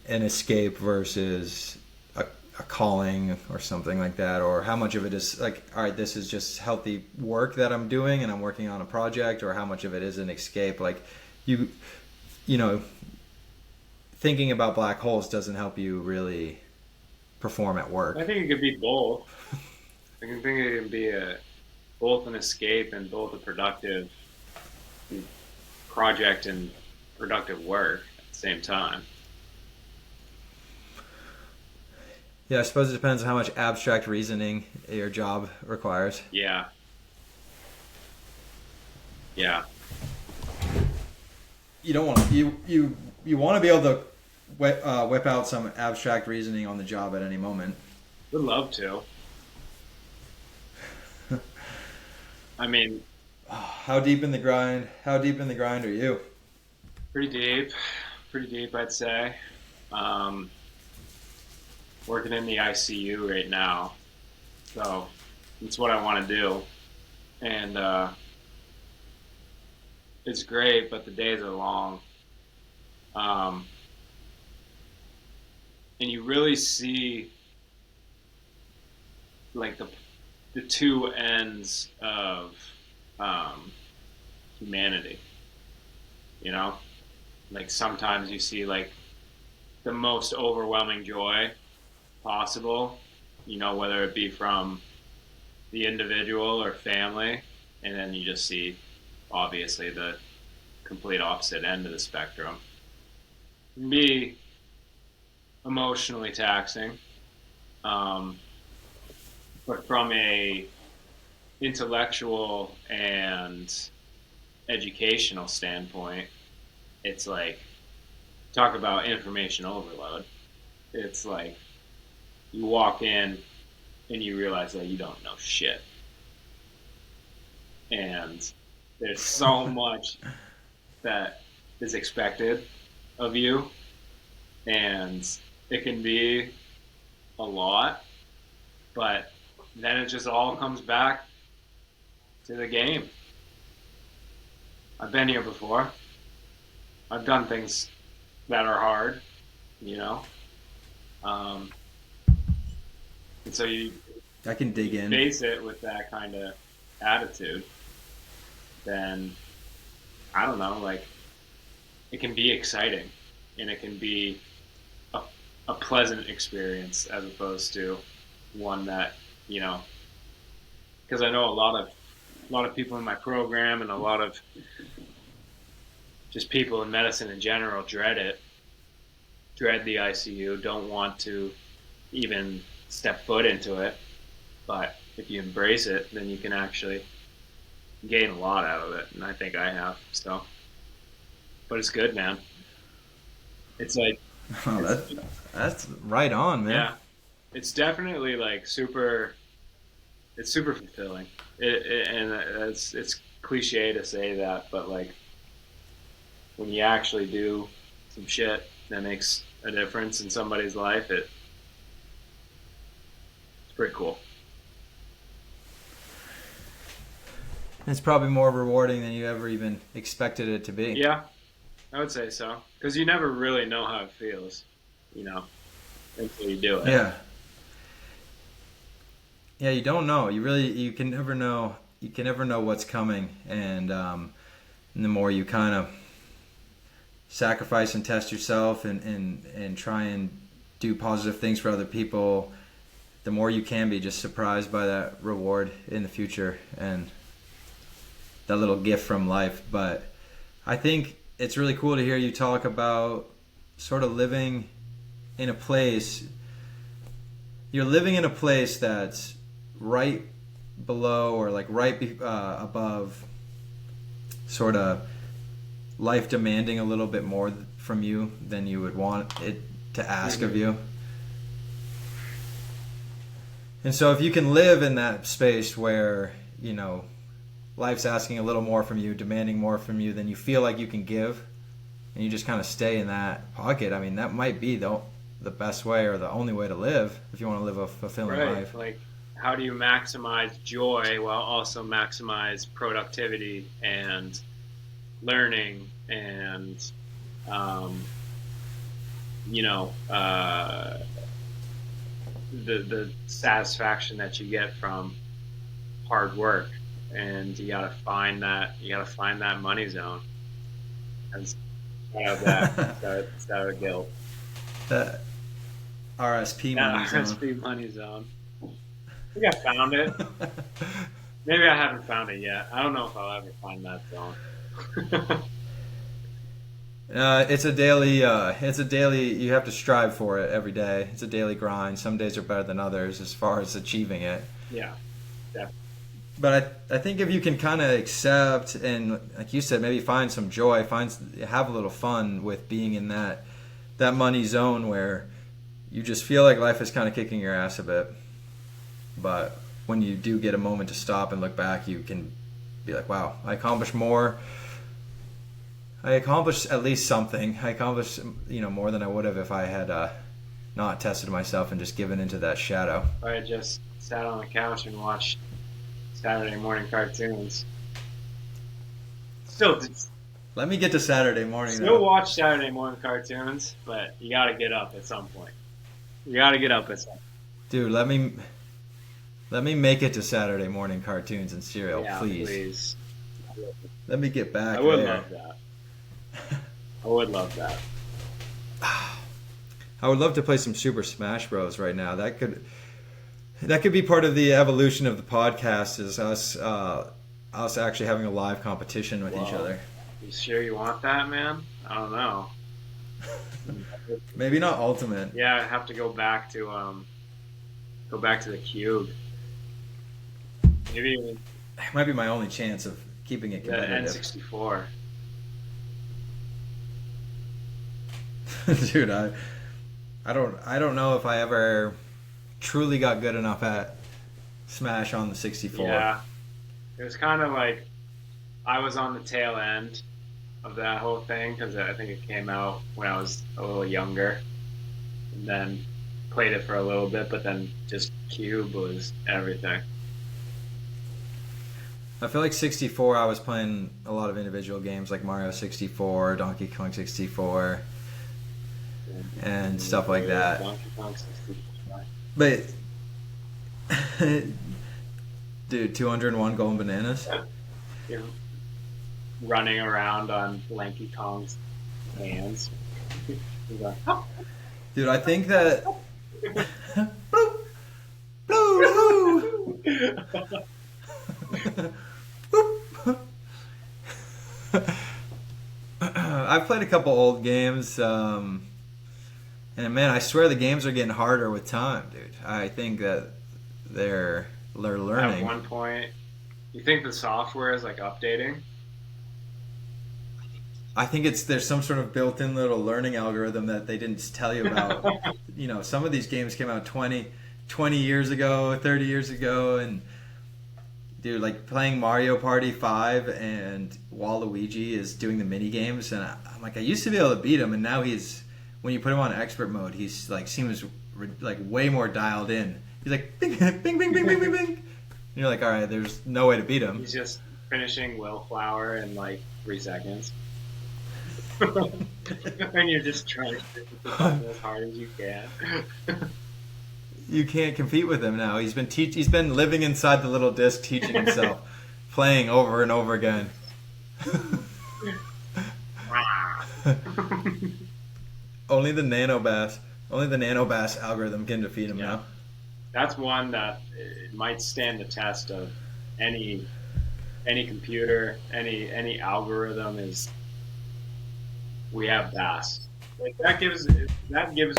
an escape versus a calling or something like that, or how much of it is like, all right, this is just healthy work that I'm doing and I'm working on a project, or how much of it is an escape. Like you know, thinking about black holes doesn't help you really perform at work. I think it could be both. I think it can be both an escape and both a productive project and productive work at the same time. Yeah, I suppose it depends on how much abstract reasoning your job requires. Yeah, yeah, You don't want you want to be able to whip out some abstract reasoning on the job at any moment. would love to. I mean, How deep in the grind? How deep in the grind are you? pretty deep, pretty deep, I'd say. Um, Working in the ICU right now, so it's what I want to do, and it's great, but the days are long, um, and you really see like the two ends of um, humanity. You know, like sometimes you see like the most overwhelming joy possible. You know, whether it be from the individual or family, and then you just see obviously the complete opposite end of the spectrum. It can be emotionally taxing, um, but from a intellectual and educational standpoint, it's like talk about information overload. It's like you walk in and you realize that you don't know shit, and there's so much that is expected of you, and it can be a lot, but then it just all comes back to the game. I've been here before. I've done things that are hard, you know. Um, and so you I can dig in. face it with that kind of attitude, then I don't know, like it can be exciting and it can be a, a pleasant experience as opposed to one that, you know, because I know a lot of people in my program and a lot of just people in medicine in general dread it, dread the ICU, don't want to even step foot into it. But if you embrace it, then you can actually gain a lot out of it, and I think I have. So, but it's good, man. It's like, Oh, it's, that's right on, man. yeah, it's definitely like super. It's super fulfilling, and it's cliche to say that, but like when you actually do some shit that makes a difference in somebody's life, it's pretty cool. It's probably more rewarding than you ever even expected it to be. Yeah, I would say so, because you never really know how it feels, you know, until you do it. Yeah. Yeah, you don't know. You can never know. You can never know what's coming, and the more you kind of sacrifice and test yourself and try and do positive things for other people, the more you can be just surprised by that reward in the future and that little gift from life. But I think it's really cool to hear you talk about sort of living in a place. You're living in a place that's right below or like above sort of life demanding a little bit more from you than you would want it to ask of you. And so if you can live in that space where, you know, life's asking a little more from you, demanding more from you than you feel like you can give, and you just kind of stay in that pocket, I mean, that might be the best way or the only way to live if you want to live a fulfilling Right. life. Like, how do you maximize joy while also maximize productivity and learning and, um, you know, the satisfaction that you get from hard work? And you gotta find that money zone. And out of that, it's out of guilt. The R.S.P. That money zone. R.S.P. money zone. I think I found it. Maybe I haven't found it yet. I don't know if I'll ever find that zone. It's a daily. It's a daily. You have to strive for it every day. It's a daily grind. Some days are better than others as far as achieving it. Yeah, definitely. But I think if you can kind of accept and, like you said, maybe find some joy, have a little fun with being in that money zone where you just feel like life is kind of kicking your ass a bit. But when you do get a moment to stop and look back, you can be like, wow, I accomplished more. I accomplished at least something. I accomplished, more than I would have if I had not tested myself and just given into that shadow. I just sat on the couch and watched Saturday morning cartoons. Still Let me get to Saturday morning. Still watch Saturday morning cartoons, but you got to get up at some point. You got to get up at some point. Dude, let me make it to Saturday morning cartoons and cereal, Yeah, please. Let me get back. I would love that. I would love that. I would love to play some Super Smash Bros. Right now. That could be part of the evolution of the podcast. Is us actually having a live competition with each other. You sure you want that, man? I don't know. Maybe not ultimate. Yeah, I have to go back to the cube. Maybe even It might be my only chance of keeping it the competitive. N64. Dude, I don't know if I ever truly got good enough at Smash on the 64. Yeah, it was kind of like I was on the tail end of that whole thing because I think it came out when I was a little younger, and then played it for a little bit, but then just Cube was everything. I feel like 64, I was playing a lot of individual games like Mario 64, Donkey Kong 64, and stuff like that. Donkey Kong 64. But, dude, 201 golden bananas? You're running around on Lanky Kong's hands. He's like, "Oh." Dude, I think that... Bloop, bloop, bloop. I've played a couple old games, and man, I swear the games are getting harder with time, dude. I think that they're learning. At one point, you think the software is like updating? I think there's some sort of built-in little learning algorithm that they didn't tell you about. Some of these games came out 20 years ago, 30 years ago, and dude, like playing Mario Party 5 and Waluigi is doing the mini games, and I'm like, I used to be able to beat him, and now when you put him on expert mode, he's like seems like way more dialed in. He's like bing bing bing bing bing bing bing. And you're like, all right, there's no way to beat him. He's just finishing Willflower in like 3 seconds. And you're just trying to hit the button as hard as you can. You can't compete with him now. He's been living inside the little disc, teaching himself, playing over and over again. Only the nanobass algorithm can defeat him now. That's one that it might stand the test of any computer, any algorithm. Is we have Bass. Like that gives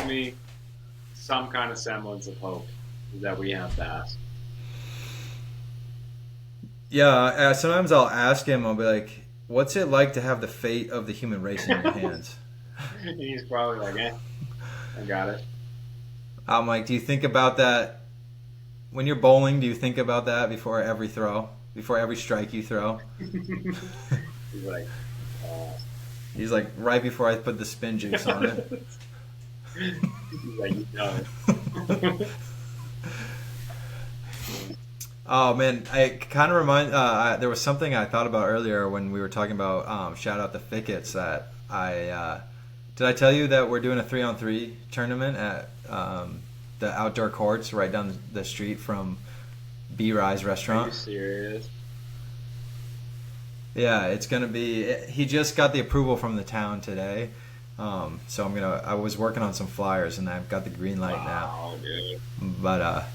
me some kind of semblance of hope that we have Bass. Yeah, sometimes I'll ask him, I'll be like, what's it like to have the fate of the human race in your hands? He's probably like, I got it. I'm like, do you think about that when you're bowling? Do you think about that before every throw, before every strike you throw? He's like, he's like, right before I put the spin juice on it. He's like, you know. Oh man, I kind of remind. There was something I thought about earlier when we were talking about shout out the Thickets. That did I tell you that we're doing a 3-on-3 tournament at the outdoor courts right down the street from B Rise Restaurant? Are you serious? Yeah, it's gonna be. He just got the approval from the town today, so I was working on some flyers and I've got the green light now. Dude. But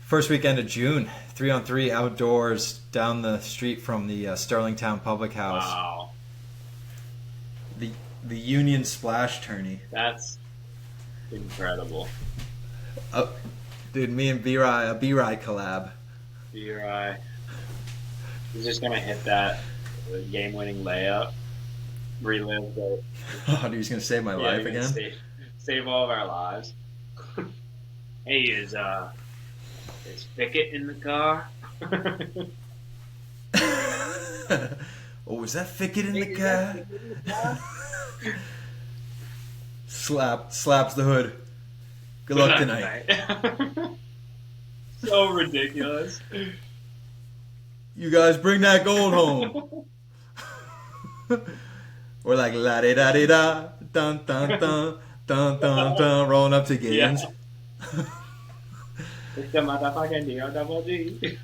first weekend of June, 3-on-3 outdoors down the street from the Sterling Town Public House. Wow. The Union Splash tourney. That's incredible. Dude, me and B-Rye, a B-Rye collab. B-Rye. He's just going to hit that game-winning layup. Relive the... Oh, dude, he's going to save my life again? Save all of our lives. Hey, is Fickett in the car? Oh, is that Fickett in the car? Slaps the hood. Good luck tonight. So ridiculous. You guys bring that gold home. We're like la di da di da, dun dun dun dun dun dun, rolling up to games. Yeah. It's the motherfucking D-O-double-G.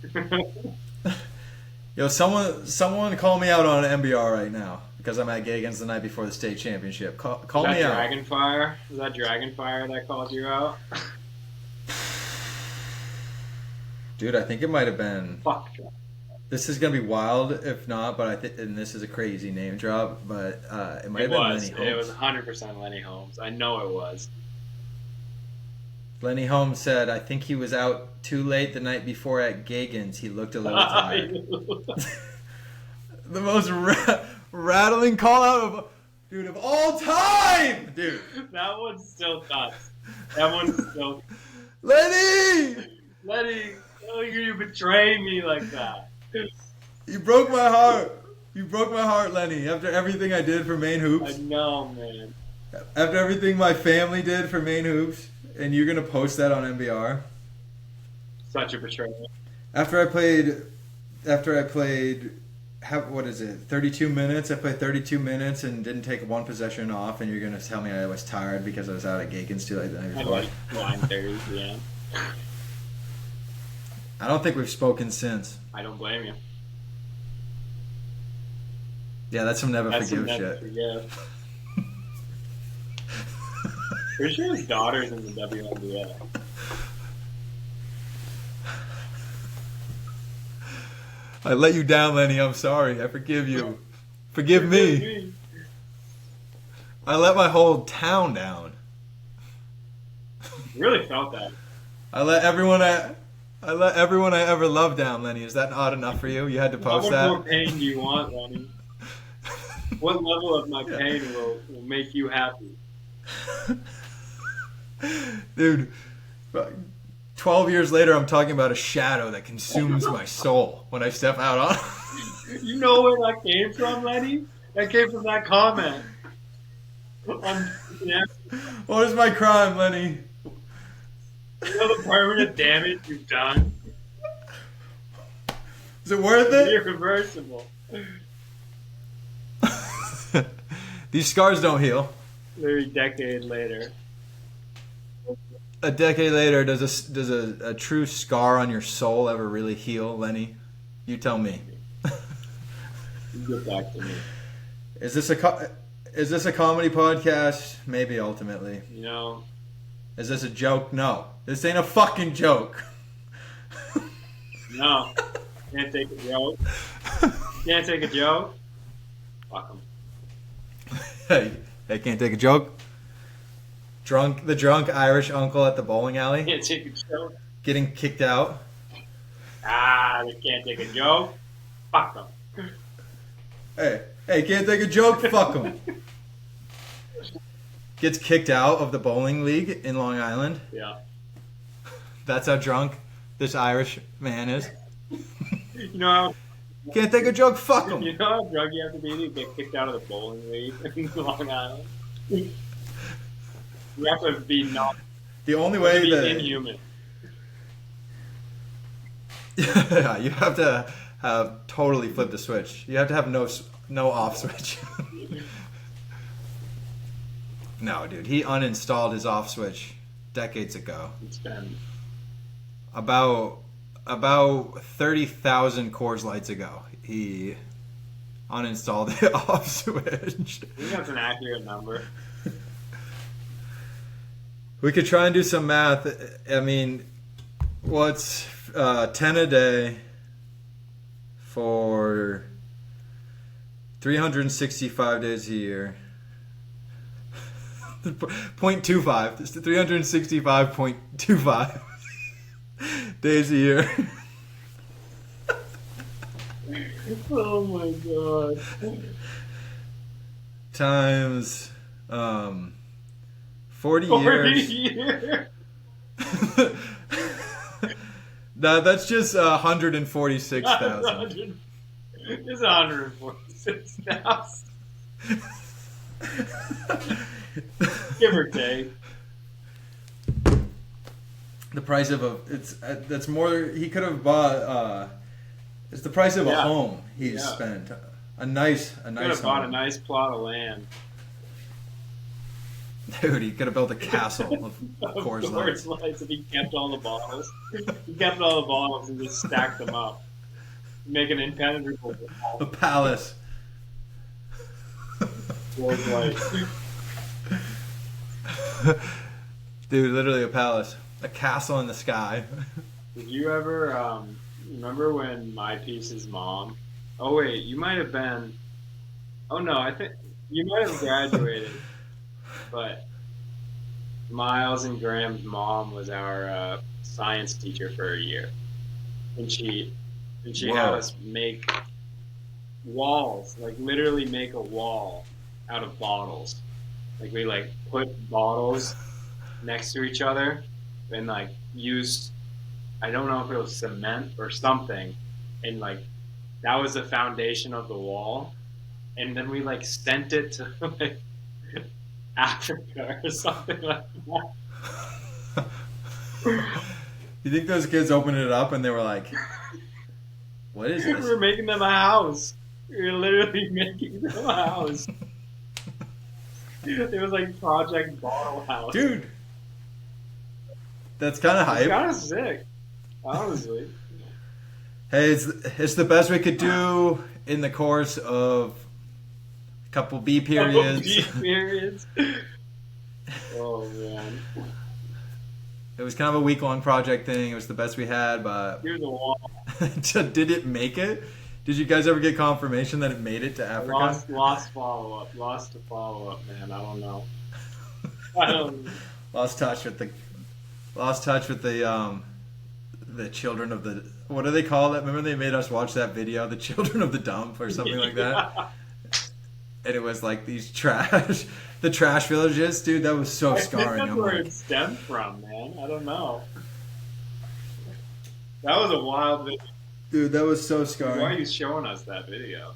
Yo, someone call me out on MBR right now because I'm at Gagan's the night before the state championship. Call me out. Dragonfire? Was that Dragonfire that called you out? Dude, I think it might have been. Fuck. This is gonna be wild if not, but I think, and this is a crazy name drop, but it might have been Lenny Holmes. It was 100% Lenny Holmes. I know it was. Lenny Holmes said, "I think he was out too late the night before at Gagan's. He looked a little tired." The most rattling call out of all time, dude. That one's still nuts. That one's still. Lenny, oh, you betraying me like that. You broke my heart. You broke my heart, Lenny. After everything I did for Maine Hoops. I know, man. After everything my family did for Maine Hoops, and you're gonna post that on MBR. Such a betrayal. After I played, what is it? 32 minutes. I played 32 minutes and didn't take one possession off, and you're gonna tell me I was tired because I was out at Gagan's too late the night before. At like 9:30 p.m. I don't think we've spoken since. I don't blame you. Yeah, that's some never forgive some shit. Forgive. Pretty sure his daughter's in the WNBA. I let you down, Lenny. I'm sorry. I forgive you. Forgive me. I let my whole town down. Really felt that. I let everyone I ever loved down, Lenny. Is that odd enough for you? You had to post that? How much more pain do you want, Lenny? What level of my pain will make you happy? Dude, 12 years later, I'm talking about a shadow that consumes my soul when I step out on. You know where that came from, Lenny? That came from that comment. What is my crime, Lenny? You know the permanent damage you've done? Is it worth it? Irreversible. These scars don't heal. Literally a decade later. A decade later, does a true scar on your soul ever really heal, Lenny? You tell me. You get back to me. Is this a comedy podcast? Maybe ultimately. You know. Is this a joke? No. This ain't a fucking joke. No. Can't take a joke. Can't take a joke. Fuck 'em. Hey, can't take a joke. The drunk Irish uncle at the bowling alley. Can't take a joke. Getting kicked out. They can't take a joke. Fuck 'em. Hey, can't take a joke? Fuck him. Gets kicked out of the bowling league in Long Island. Yeah. That's how drunk this Irish man is. You know how... Can't take a joke? Fuck him. You know how drunk you have to be to get kicked out of the bowling league in Long Island? You have to be not... The only way that... inhuman. Yeah, you have to have totally flipped the switch. You have to have no off switch. No, dude, he uninstalled his off switch decades ago. It's been about 30,000 Coors Lights ago. He uninstalled the off switch. I think that's an accurate number. We could try and do some math. I mean, what's 10 a day for 365 days a year? 0.25. It's 365.25 days a year. Oh my god. Times 40 years. years. No, that's just 146,000. It's 146,000. Give or take. The price of that's more. He could have bought. It's the price of a home he's spent. A nice Could have bought a nice plot of land. Dude, he could have built a castle of Coors Lights. If he kept all the bottles. He kept all the bottles and just stacked them up. Make an impenetrable wall. A palace. Coors Lights. Dude, literally a palace. A castle in the sky. Did you ever remember when My Piece's mom? Oh wait, you might have been. Oh no, I think you might have graduated. But Miles and Graham's mom was our science teacher for a year, and she had us make walls, like literally make a wall out of bottles. Like we put bottles next to each other and used, I don't know if it was cement or something, and that was the foundation of the wall, and then we sent it to Africa or something like that. You think those kids opened it up and they were like, what is this? We were making them a house. We were literally making them a house. It was Project Bottle House. Dude, that's kind of hype. It's kind of sick, honestly. Hey, it's the best we could do in the course of a couple B periods. Oh man. It was kind of a week-long project thing. It was the best we had, but Here's a wall. Did it make it? Did you guys ever get confirmation that it made it to Africa? Lost follow-up. Lost to follow-up, man. I don't know. Lost touch with the children of the, what do they call that? Remember they made us watch that video, the children of the dump or something like that? And it was these the trash villages, dude. That was so scarring. I think that's where it stemmed from, man. I don't know. That was a wild video. Dude, that was so scarring. Why are you showing us that video?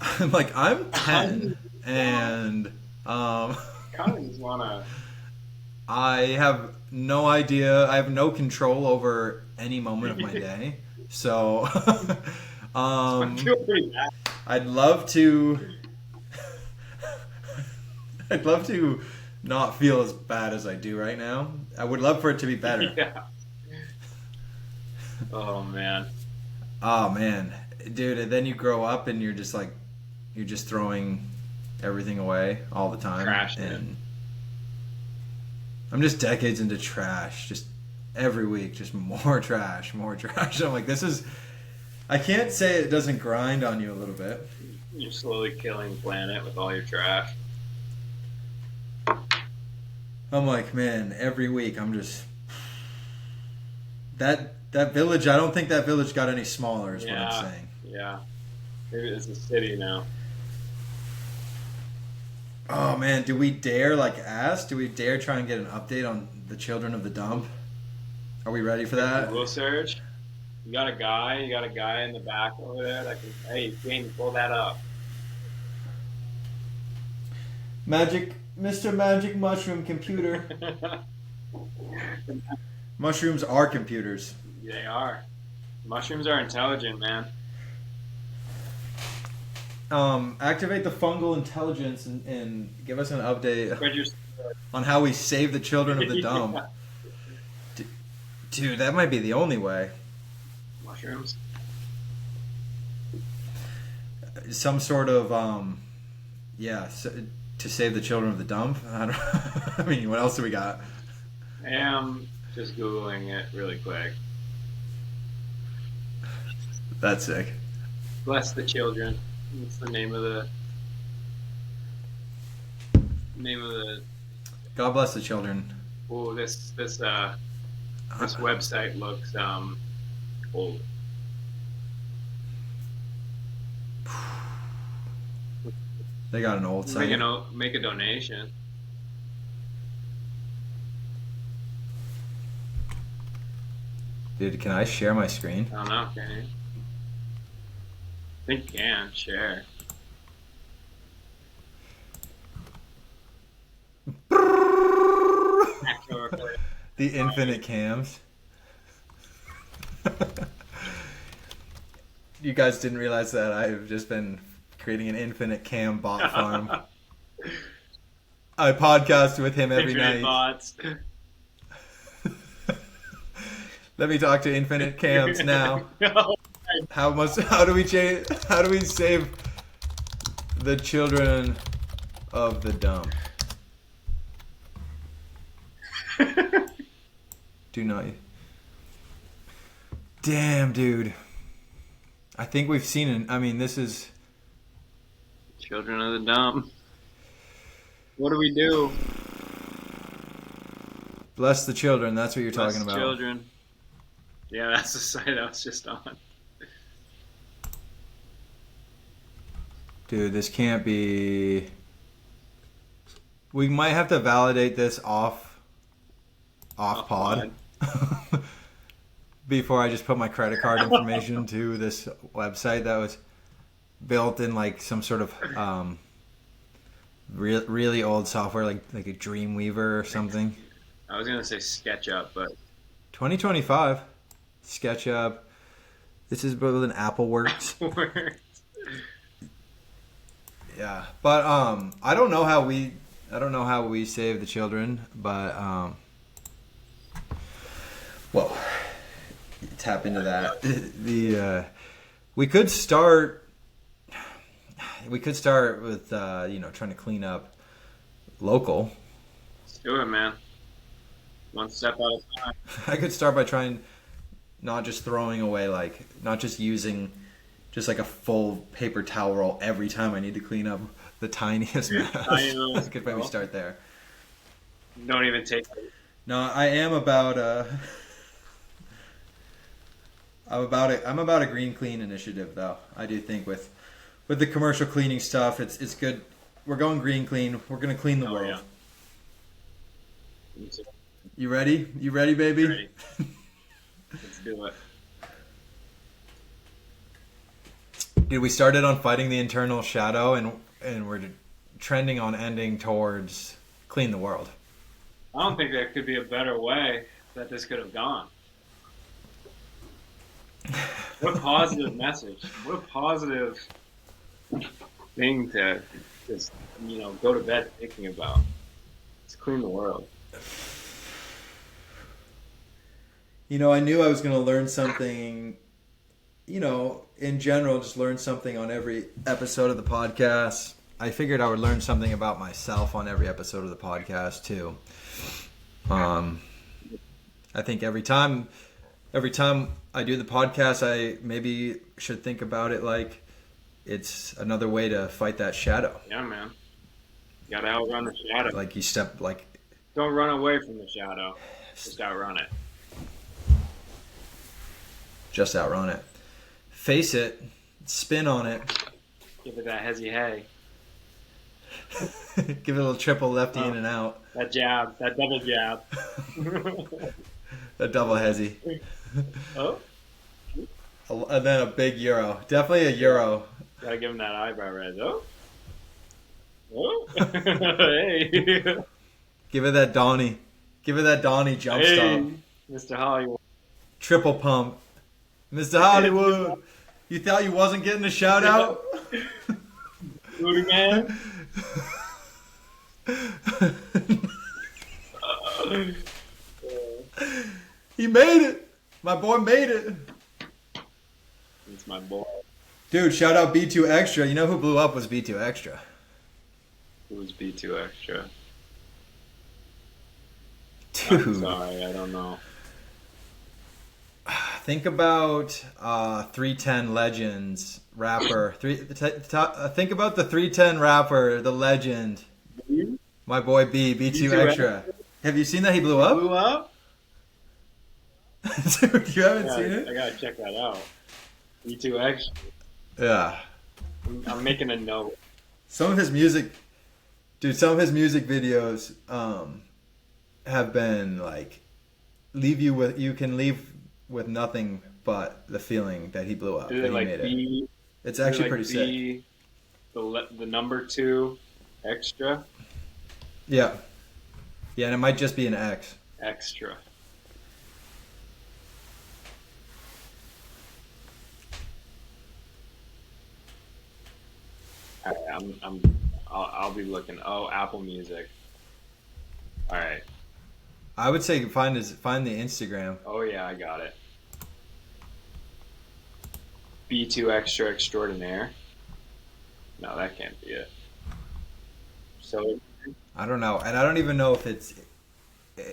I'm I'm 10, and kind of just wanna. I have no idea. I have no control over any moment of my day. So, I feel pretty bad. I'd love to not feel as bad as I do right now. I would love for it to be better. Yeah. Oh man. Oh man, dude. And then you grow up and you're just you're just throwing everything away all the time. Trash. And I'm just decades into trash. Just every week, just more trash, more trash. I'm this is. I can't say it doesn't grind on you a little bit. You're slowly killing the planet with all your trash. I'm man, every week I'm just that village. I don't think that village got any smaller. Is what I'm saying. Yeah, maybe it's a city now. Oh man, do we dare ask? Do we dare try and get an update on the children of the dump? Are we ready for that? Google search. You got a guy in the back over there that can. Hey, Jane, pull that up. Mr. Magic Mushroom Computer. Mushrooms are computers. They are. Mushrooms are intelligent, man. Activate the fungal intelligence and give us an update on how we save the children of the dump. Yeah. Dude, that might be the only way. Mushrooms. Some sort of to save the children of the dump. I mean, what else do we got? I am just Googling it really quick. That's sick. Bless the children. What's the name of the... name of the? God bless the children. Oh, this website looks old. They got an old site. Make a donation. Dude, can I share my screen? I don't know, can you? I think you can share. The infinite cams. You guys didn't realize that I've just been creating an infinite cam bot farm. I podcast with him every infinite night. Bots. Let me talk to infinite cams now. How do we save the children of the dumb? Do not. Damn, dude. I think we've seen it. I mean, this is Children of the dumb. What do we do? Bless the children. That's what you're talking about. Children. Yeah, that's the site I was just on. Dude, this can't be. We might have to validate this off pod. Before I just put my credit card information to this website that was built in like some sort of really old software, like a Dreamweaver or something. I was gonna say SketchUp, but 2025 SketchUp. This is built with an AppleWorks. Yeah, but I don't know how we save the children, but whoa. Tap into that. We could start with trying to clean up local. Let's do it, man. One step at a time. I could start by trying not just throwing away, not just using just like a full paper towel roll every time I need to clean up the tiniest mess. I could maybe start there. Don't even take it. No, I am about I'm about a green clean initiative, though. I do think with the commercial cleaning stuff, it's good. We're going green clean. We're gonna clean the world. Yeah. You ready? You ready, baby? Ready. Let's do it. Dude, we started on fighting the internal shadow, and we're trending on ending towards clean the world. I don't think there could be a better way that this could have gone. What a positive message. What a positive thing to just, go to bed thinking about. Let's clean the world. I knew I was going to learn something, in general, just learn something on every episode of the podcast. I figured I would learn something about myself on every episode of the podcast, too. I think every time I do the podcast, I maybe should think about it like it's another way to fight that shadow. Yeah, man. You gotta outrun the shadow. Don't run away from the shadow. Just outrun it. Just outrun it. Face it. Spin on it. Give it that hezzy hay. Give it a little triple lefty in and out. That jab. That double jab. A double hezzy. Oh. And then a big euro. Definitely a euro. Gotta give him that eyebrow raise. Oh. Oh. Hey. Give it that Donnie. Give it that Donnie jump stop. Mr. Hollywood. Triple pump. Mr. Hollywood. You thought you wasn't getting a shout out? Booty man. He made it. My boy made it. It's my boy. Dude, shout out B2 Extra. You know who blew up was B2 Extra. Who was B2 Extra? Dude. I'm sorry, I don't know. Think about 310 Legends rapper. Think about the 310 rapper, the legend. My boy B2 B2 Extra. Have you seen that he blew up? Blew up? Dude, you haven't seen I it? gotta check that out. B2 Extra. Yeah. I'm making a note. Some of his music, dude, some of his music videos have been like, you can leave with nothing but the feeling that he blew up. Is That it he like made it. B? It's Is it actually like pretty sick. The number 2 extra? Yeah. Yeah, and it might just be an X. Extra. All right, I'll be looking. Oh, Apple Music. All right. I would say find the Instagram. Oh yeah, I got it. B2 Extra Extraordinaire. No, that can't be it. So I don't know, and I don't even know if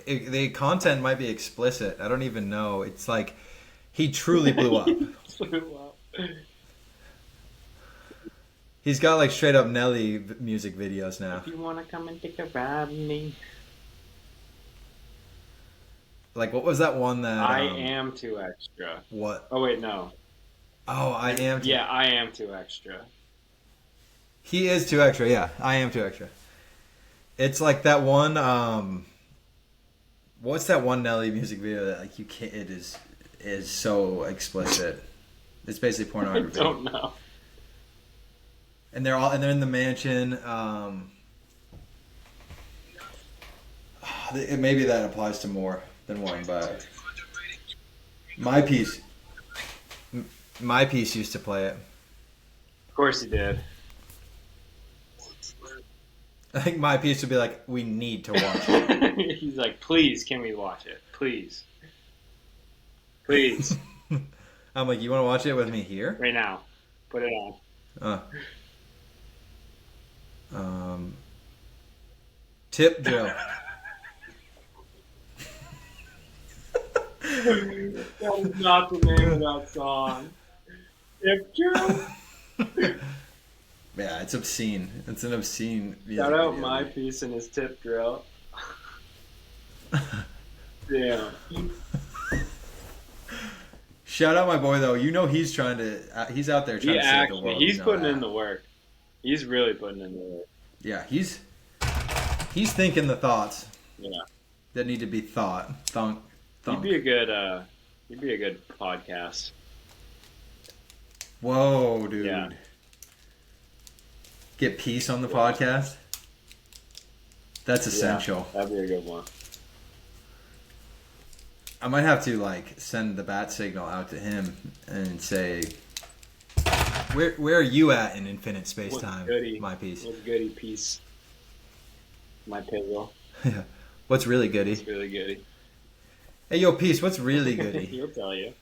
the content might be explicit. I don't even know. It's like he truly blew up. He's got like straight up Nelly music videos now. If you wanna come and take a ride with me, Like what was that one that I am too extra. What? Oh wait, no. Oh, I am. Yeah, I am too extra. He is too extra. Yeah, I am too extra. It's like that one. What's that one Nelly music video that like you can't? It is so explicit. It's basically I pornography. don't know. And they're in the mansion. Maybe that applies to more than one, but my piece used to play it. Of course he did. I think my piece would be like, we need to watch it. He's like, please, can we watch it? Please. Please. I'm like, you want to watch it with me here? Right now. Put it on. Tip drill. That is not the name of that song. Tip drill? Yeah, it's obscene. It's an obscene music Shout out video, my dude. piece and his tip drill. Damn. Shout out my boy though. You know he's trying to. He's out there trying to save the world. He's you know putting that. in the work. He's really putting in the work. Yeah, he's thinking the thoughts Yeah. that need to be thought. Thunk. He'd be a good podcast. Whoa, dude. Yeah. Get peace on the podcast. That's essential. Yeah, that'd be a good one. I might have to like send the bat signal out to him and say, where are you at in infinite space time? My piece. What's goody piece? My pizzle. Yeah. What's really goody? It's really goody. Hey, yo, peace. What's really goody? He'll tell you.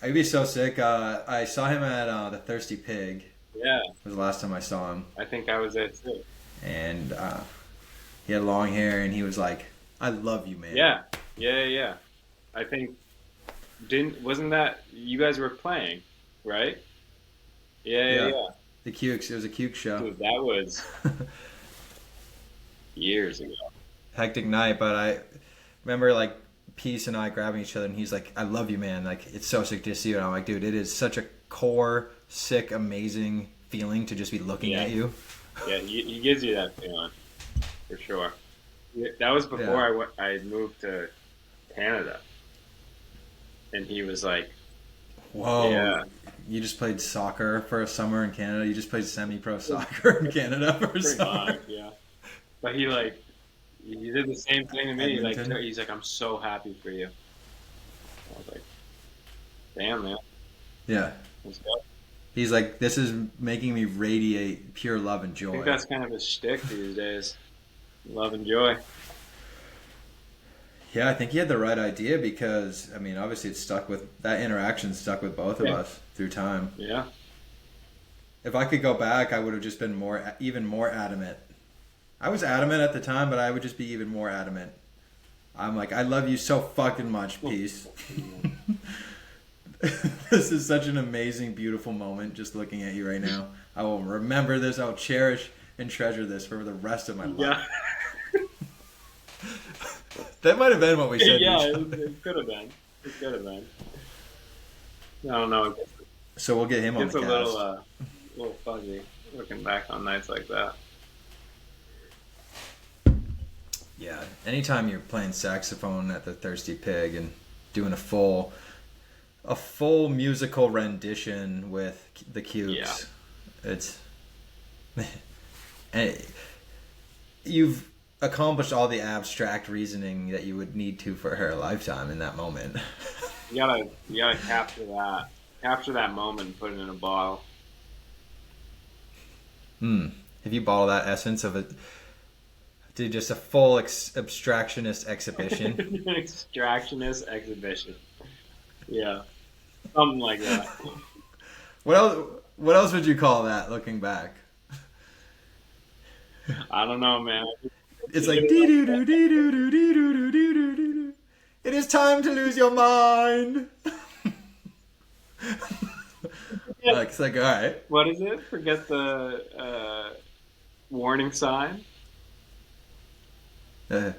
I'd be so sick. I saw him at the Thirsty Pig. Yeah. It was the last time I saw him. I think I was there too. And he had long hair, and he was like, "I love you, man." Yeah. I think wasn't that you guys were playing, right? Yeah. The Cukes. It was a Cuke show. Dude, that was years ago. Hectic night, but I remember like Peace and I grabbing each other, and he's like, "I love you, man. Like it's so sick to see you." And I'm like, "Dude, it is such a core, sick, amazing feeling to just be looking at you." Yeah, he gives you that feeling for sure. That was before I moved to Canada, and he was like, "Whoa, yeah. You just played soccer for a summer in Canada. You just played semi-pro soccer in Canada for a summer." Yeah, but he did the same thing to me. Edmonton? He's like, "I'm so happy for you." I was like, "Damn, man." Yeah. Let's go. He's like, "This is making me radiate pure love and I joy." think that's kind of his shtick these days. Love and joy. Yeah, I think he had the right idea because, I mean, obviously that interaction stuck with both of us through time. Yeah. If I could go back, I would have just been even more adamant. I was adamant at the time, but I would just be even more adamant. I'm like, "I love you so fucking much, Peace." This is such an amazing, beautiful moment just looking at you right now. I will remember this. I'll cherish and treasure this for the rest of my life. Yeah. That might have been what we said. Yeah, it could have been. It could have been. I don't know. So we'll get him on It's the a cast. little fuzzy looking back on nights like that. Yeah. Anytime you're playing saxophone at the Thirsty Pig and doing a full musical rendition with the Cubes, it's and you've accomplished all the abstract reasoning that you would need to for her lifetime in that moment. You gotta capture that moment and put it in a bottle. If you bottle that essence of it, do just a full abstractionist exhibition. Extractionist exhibition. Yeah, something like that. What else would you call that? Looking back, I don't know, man. it's like dee doo doo dee doo doo dee doo doo dee doo doo doo. It is time to lose your mind. Like, it's like, all right. What is it? Forget the warning sign. Forget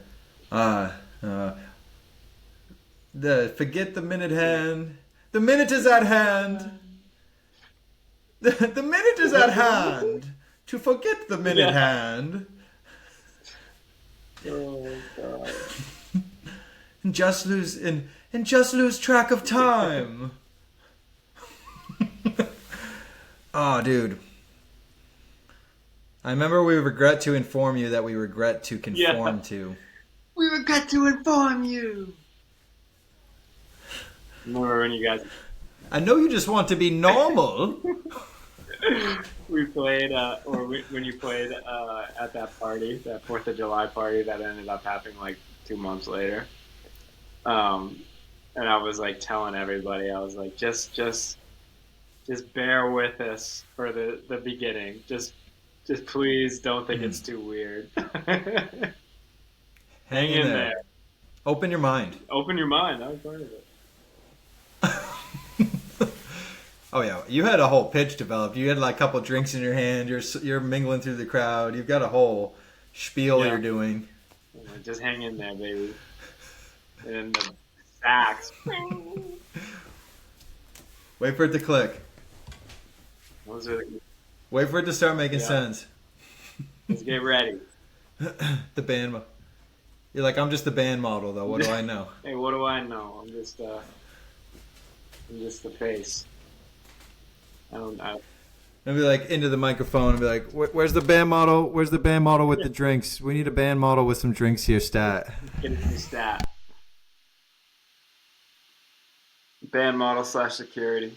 the minute hand. The minute is at hand. The minute is at hand. To forget the minute hand. Oh God. And just lose track of time. Oh, dude. I remember we regret to inform you that we regret to conform to. We regret to inform you. Remember when you guys... I know you just want to be normal. We played, when you played at that party, that 4th of July party that ended up happening like 2 months later. And I was like telling everybody, I was like, just bear with us for the beginning. Just please don't think it's too weird. Hang in there. Open your mind. Open your mind. That was part of it. Oh yeah, you had a whole pitch developed. You had like a couple drinks in your hand. You're mingling through the crowd. You've got a whole spiel you're doing. Just hang in there, baby. And the sax. Wait for it to click. Wait for it to start making sense. Let's get ready. The band. You're like, I'm just the band model, though. What do I know? Hey, what do I know? I'm just the face. I don't know. And be like into the microphone and be like, "Where's the band model? Where's the band model with the drinks? We need a band model with some drinks here, stat." Get it to stat. Band model / security.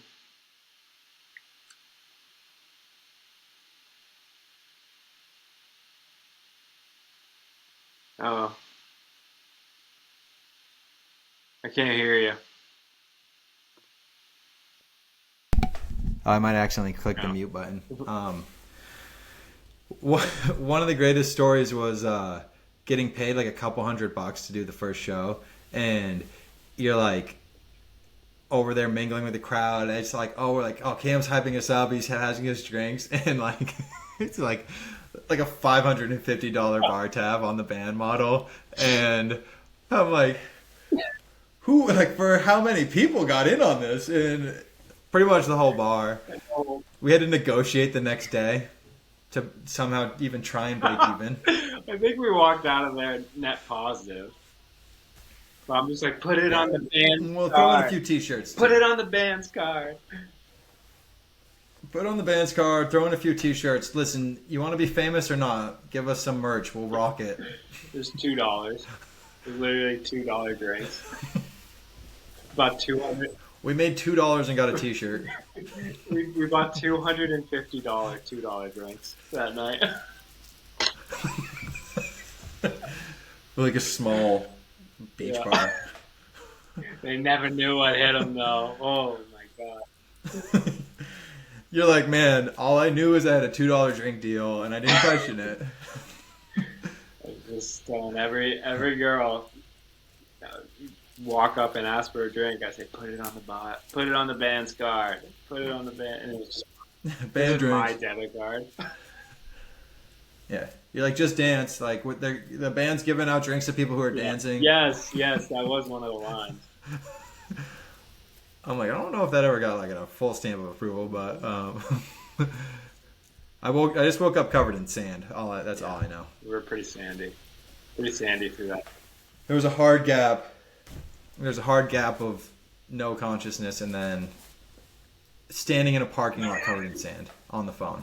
Oh. I can't hear you. I might accidentally click the mute button. One of the greatest stories was getting paid like a couple $100 to do the first show, and you're like over there mingling with the crowd, and it's like, Cam's hyping us up, he's having his drinks, and like it's like a $550 bar tab on the band model, and I'm like, who, like, for how many people got in on this? And pretty much the whole bar. We had to negotiate the next day to somehow even try and break even. I think we walked out of there net positive. But I'm just like, put it on the band's We'll card. throw in a few t-shirts. Put it on the band's card. Put it on the band's card, throw in a few t-shirts. Listen, you want to be famous or not? Give us some merch. We'll rock it. There's $2. There's literally $2 drinks. About 200. We made $2 and got a t-shirt. We bought $250 $2 drinks that night. Like a small beach bar. They never knew what hit them though. Oh my god. You're like, man, all I knew is I had a $2 drink deal and I didn't question it. I was just telling every girl, walk up and ask for a drink, I say, put it on the put it on the band's card, put it on the band, and it was just this Band is my drinks. debit card. Yeah. You're like, just dance. Like, the band's giving out drinks to people who are Yeah. dancing. Yes, yes, that was one of the lines. I'm like, I don't know if that ever got like a full stamp of approval, but I just woke up covered in sand. That's all I know. We were pretty sandy through that. There was a hard gap. There's a hard gap of no consciousness, and then standing in a parking lot covered in sand on the phone.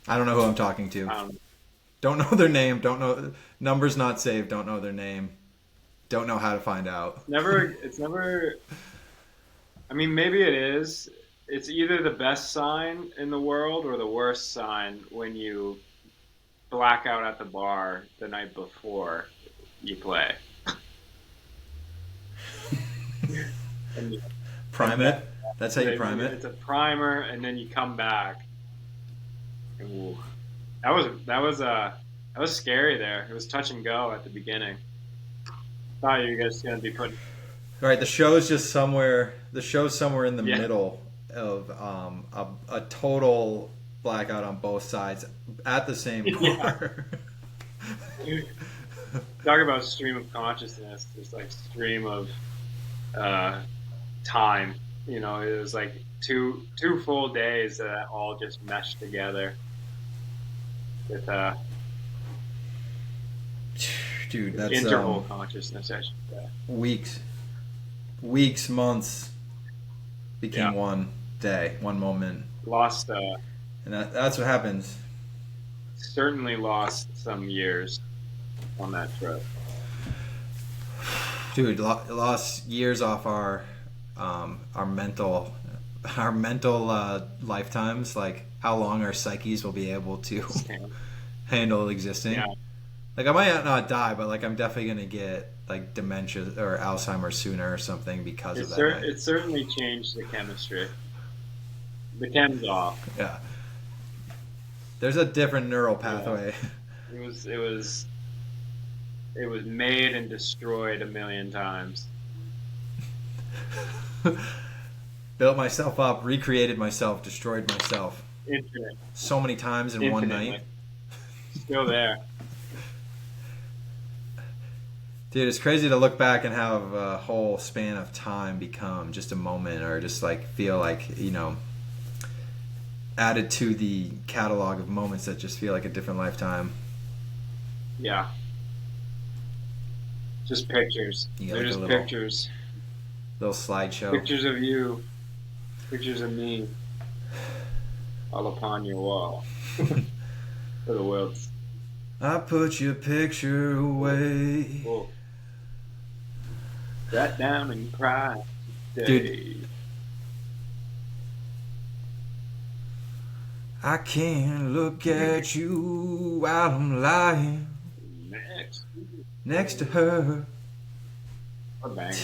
I don't know who I'm talking to. Don't know their name. Don't know numbers not saved. Don't know their name. Don't know how to find out. It's never. I mean, maybe it is. It's either the best sign in the world or the worst sign when you black out at the bar the night before you play. And Prime it. That's how you prime it. It's a primer, and then you come back. Ooh. That was scary there. It was touch and go at the beginning. Thought you guys gonna be putting. All right, the show's somewhere in the Yeah. middle of a total blackout on both sides at the same bar. Talk about stream of consciousness. It's like stream of time. You know, it was like two full days that all just meshed together. With Dude, that's interval consciousness, I should say. weeks, months became one day, one moment, Lost, and that's what happens. certainly lost some years on that trip. Dude, lost years off our mental lifetimes, like how long our psyches will be able to handle existing. Yeah. Like I might not die, but like I'm definitely gonna get like dementia or Alzheimer's sooner or something because of that. Night. It certainly changed the chemistry. The chem's off. Yeah. There's a different neural pathway. Yeah. It was made and destroyed a million times. Built myself up, recreated myself, destroyed myself. Infinite. So many times in one night. Still there. Dude, it's crazy to look back and have a whole span of time become just a moment, or just like feel like, you know, added to the catalog of moments that just feel like a different lifetime. Yeah. Just pictures. You They're like just pictures. Little slideshow. Pictures of you. Pictures of me. All upon your wall. For the world. I put your picture away. Whoa. Sat down and cried today. Dude. I can't look at you while I'm lying next to her.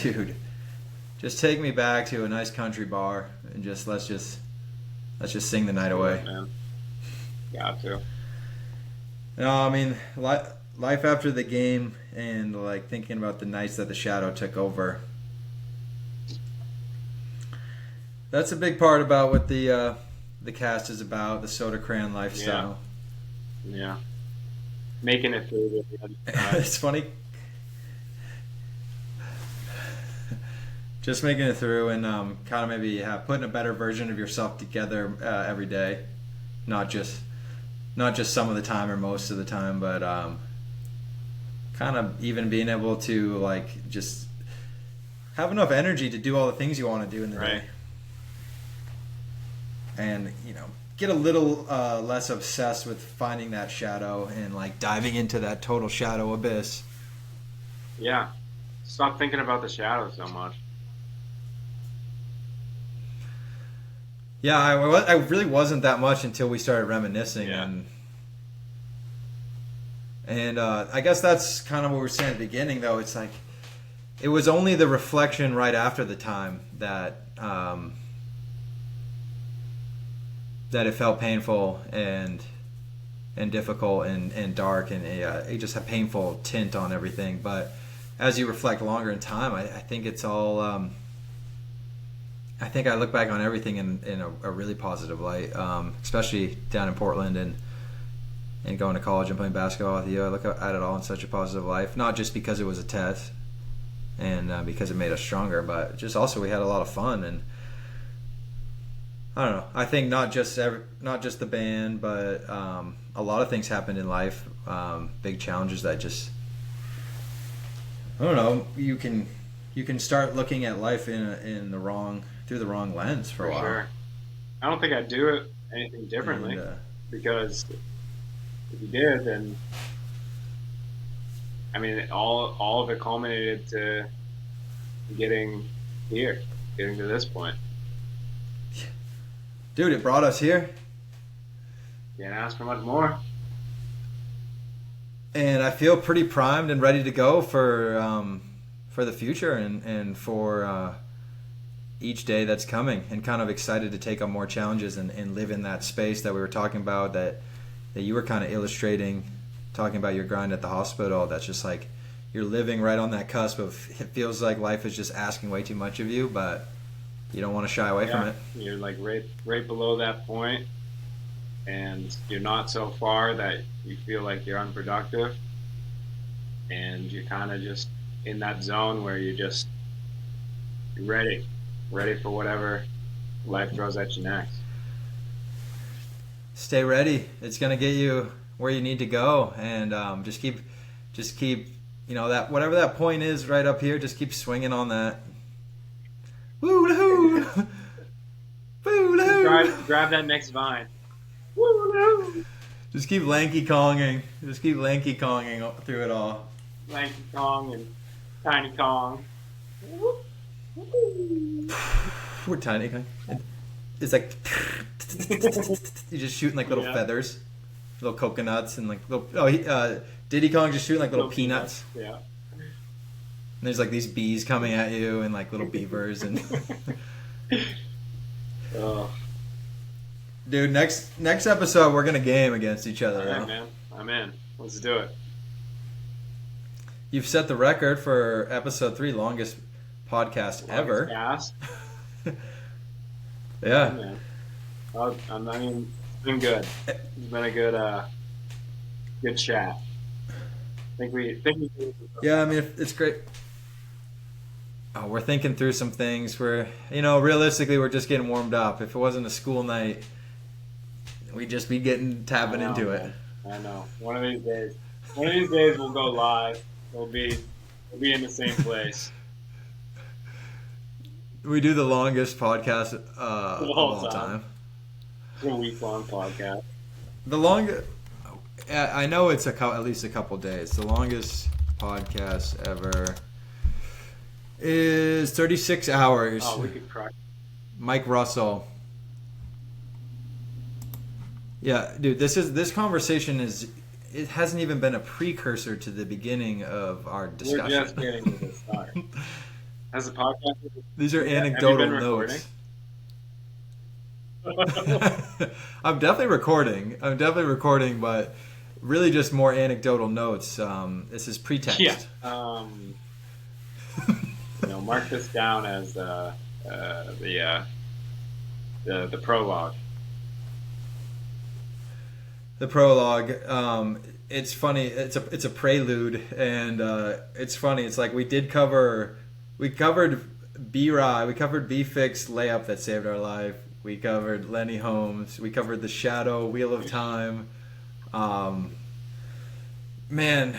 Dude, just take me back to a nice country bar and let's just sing the night away. Man. Got to. No, I mean, life after the game and like thinking about the nights that the shadow took over. That's a big part about what the cast is about, the soda crayon lifestyle. Yeah. Making it through It's funny. Just making it through and kind of maybe putting a better version of yourself together every day, not just some of the time or most of the time, but kind of even being able to like just have enough energy to do all the things you want to do in the day, and you know, get a little less obsessed with finding that shadow and like diving into that total shadow abyss. Yeah. Stop thinking about the shadow so much. Yeah, I really wasn't that much until we started reminiscing, and I guess that's kind of what we were saying at the beginning, though. It's like it was only the reflection right after the time that it felt painful and difficult and dark, and it just had a painful tint on everything. But as you reflect longer in time, I think it's all. I think I look back on everything in a really positive light, especially down in Portland and going to college and playing basketball with you. I look at it all in such a positive light, not just because it was a test and because it made us stronger, but just also we had a lot of fun. And I don't know. I think not just the band, but a lot of things happened in life, big challenges that just, I don't know. You can start looking at life through the wrong lens for a while. Sure. I don't think I'd do anything differently, because if you did, then I mean, all of it culminated to getting to this point. Dude, it brought us here. Can't ask for much more. And I feel pretty primed and ready to go for the future and for each day that's coming, and kind of excited to take on more challenges and live in that space that we were talking about, that you were kind of illustrating, talking about your grind at the hospital. That's just like you're living right on that cusp of, it feels like life is just asking way too much of you, but you don't want to shy away from it. You're like right below that point, and you're not so far that you feel like you're unproductive, and you're kind of just in that zone where you're ready for whatever life throws at you next. Stay ready. It's gonna get you where you need to go, and just keep, that whatever that point is right up here. Just keep swinging on that. Woo-hoo! Woo-hoo! Grab that next vine. Woo-hoo! Just keep lanky konging. Just keep lanky konging through it all. Lanky Kong and Tiny Kong. We're Tiny Kong. It's like you're just shooting like little feathers, little coconuts, and like little. Diddy Kong just shooting like little peanuts. Yeah. And there's like these bees coming at you, and like little beavers, and. Oh. Dude, next episode we're gonna game against each other. All right, man. I'm in. Let's do it. You've set the record for episode 3, longest podcast ever. Cast. Yeah. Man. I mean, it's been good. It's been a good chat. Yeah, I mean, it's great. Oh, we're thinking through some things. Realistically, we're just getting warmed up. If it wasn't a school night, we'd just be tapping into it. I know. One of these days we'll go live. We'll be in the same place. We do the longest podcast of all time. It's a week-long podcast. The longest. I know it's at least a couple days. The longest podcast ever is 36 hours. Oh, we could cry. Mike Russell. Yeah, dude, this conversation it hasn't even been a precursor to the beginning of our discussion. We're just getting to the start. Has the podcast? These are anecdotal notes. I'm definitely recording, but really just more anecdotal notes. This is pretext. Yeah. Mark this down as the prologue. The prologue. It's funny. It's a prelude, and it's funny. It's like we covered B-Rye. We covered B-Fix layup that saved our life. We covered Lenny Holmes. We covered The Shadow, Wheel of Time. Man,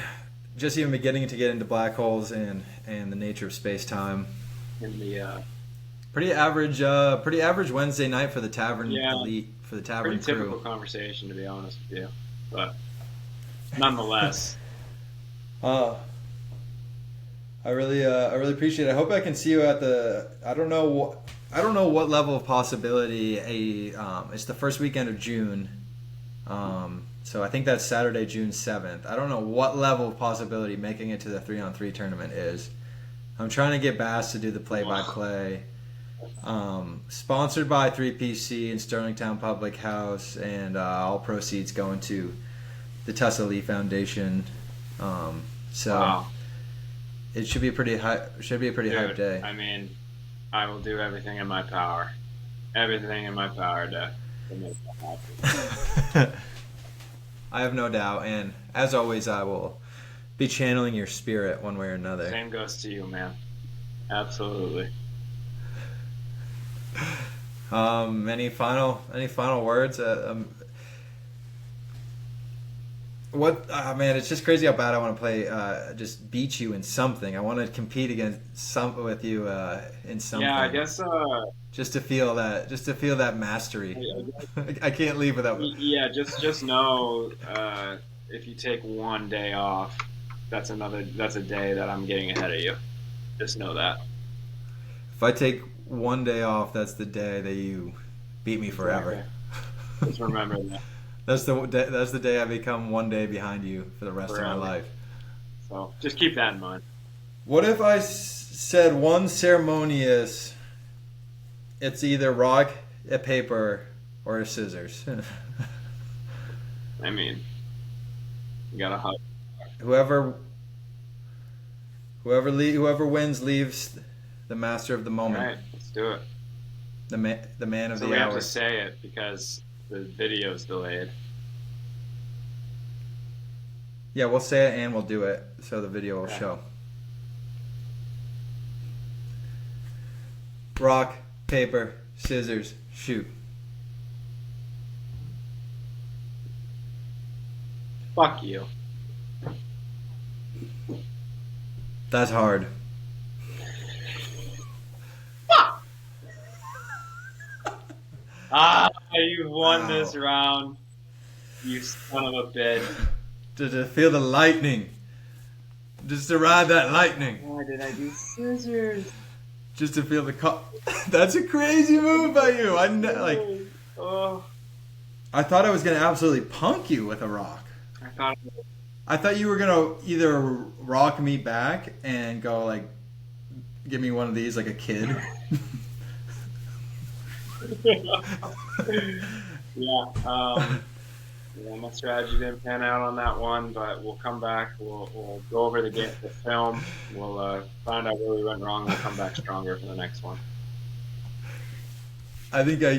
just even beginning to get into black holes and the nature of space-time. In the pretty average Wednesday night for the Tavern Elite, for the Tavern pretty crew. Typical conversation, to be honest with you, but nonetheless. I really appreciate it. I hope I can see you at the. I don't know what level of possibility it's the first weekend of June. So I think that's Saturday, June 7th. I don't know what level of possibility making it to the 3-on-3 tournament is. I'm trying to get Bass to do the play-by-play. Sponsored by 3PC and Sterlingtown Public House, and all proceeds going to the Tessa Lee Foundation. Wow. it should be a pretty high. Should be a pretty hype Dude, day. I mean, I will do everything in my power. Everything in my power to make that happen. I have no doubt, and as always, I will be channeling your spirit one way or another. Same goes to you, man. Absolutely. Any final words? What? Man, it's just crazy how bad I want to play. Just beat you in something. I want to compete with you in something. Yeah, I guess. Just to feel that. Just to feel that mastery. I can't leave without. Yeah, just know if you take one day off, that's a day that I'm getting ahead of you. Just know that. If I take one day off, that's the day that you beat me forever. Exactly. Just remember that. That's the day I become one day behind you for the rest of my life. So just keep that in mind. What if I said one ceremonious? It's either rock, a paper, or a scissors. I mean, you gotta hug. Whoever wins leaves the master of the moment. All right, let's do it. The man of So the we hour. have to say it because the video's delayed. Yeah, we'll say it and we'll do it so the video will show. Rock, paper, scissors, shoot. Fuck you. That's hard. You won this round. You son of a bitch. To feel the lightning. Just to ride that lightning. Why did I do scissors? Just to feel the That's a crazy move by you. Oh. I thought I was gonna absolutely punk you with a rock. I thought you were gonna either rock me back and go like, give me one of these like a kid. Yeah, my strategy didn't pan out on that one, but we'll come back. We'll go over the film. We'll find out where we went wrong. We'll come back stronger for the next one. I think I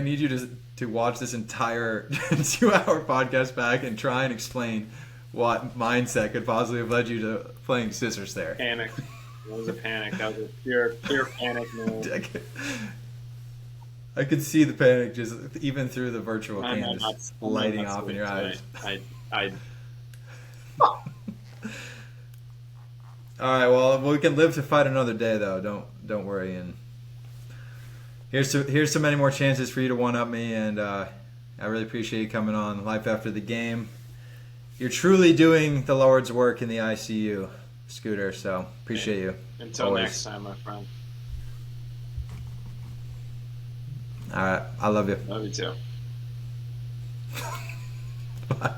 need you to watch this entire 2-hour podcast back and try and explain what mindset could possibly have led you to playing scissors there. Panic. It was a panic. That was a pure panic move. I could see the panic just even through the virtual cam just lighting off in your eyes. All right, well, we can live to fight another day, though. Don't worry. And here's so many more chances for you to one up me, and I really appreciate you coming on Life After the Game. You're truly doing the Lord's work in the ICU, Scooter. So appreciate you. Until next time, my friend. All right, I love you. Love you too. Bye.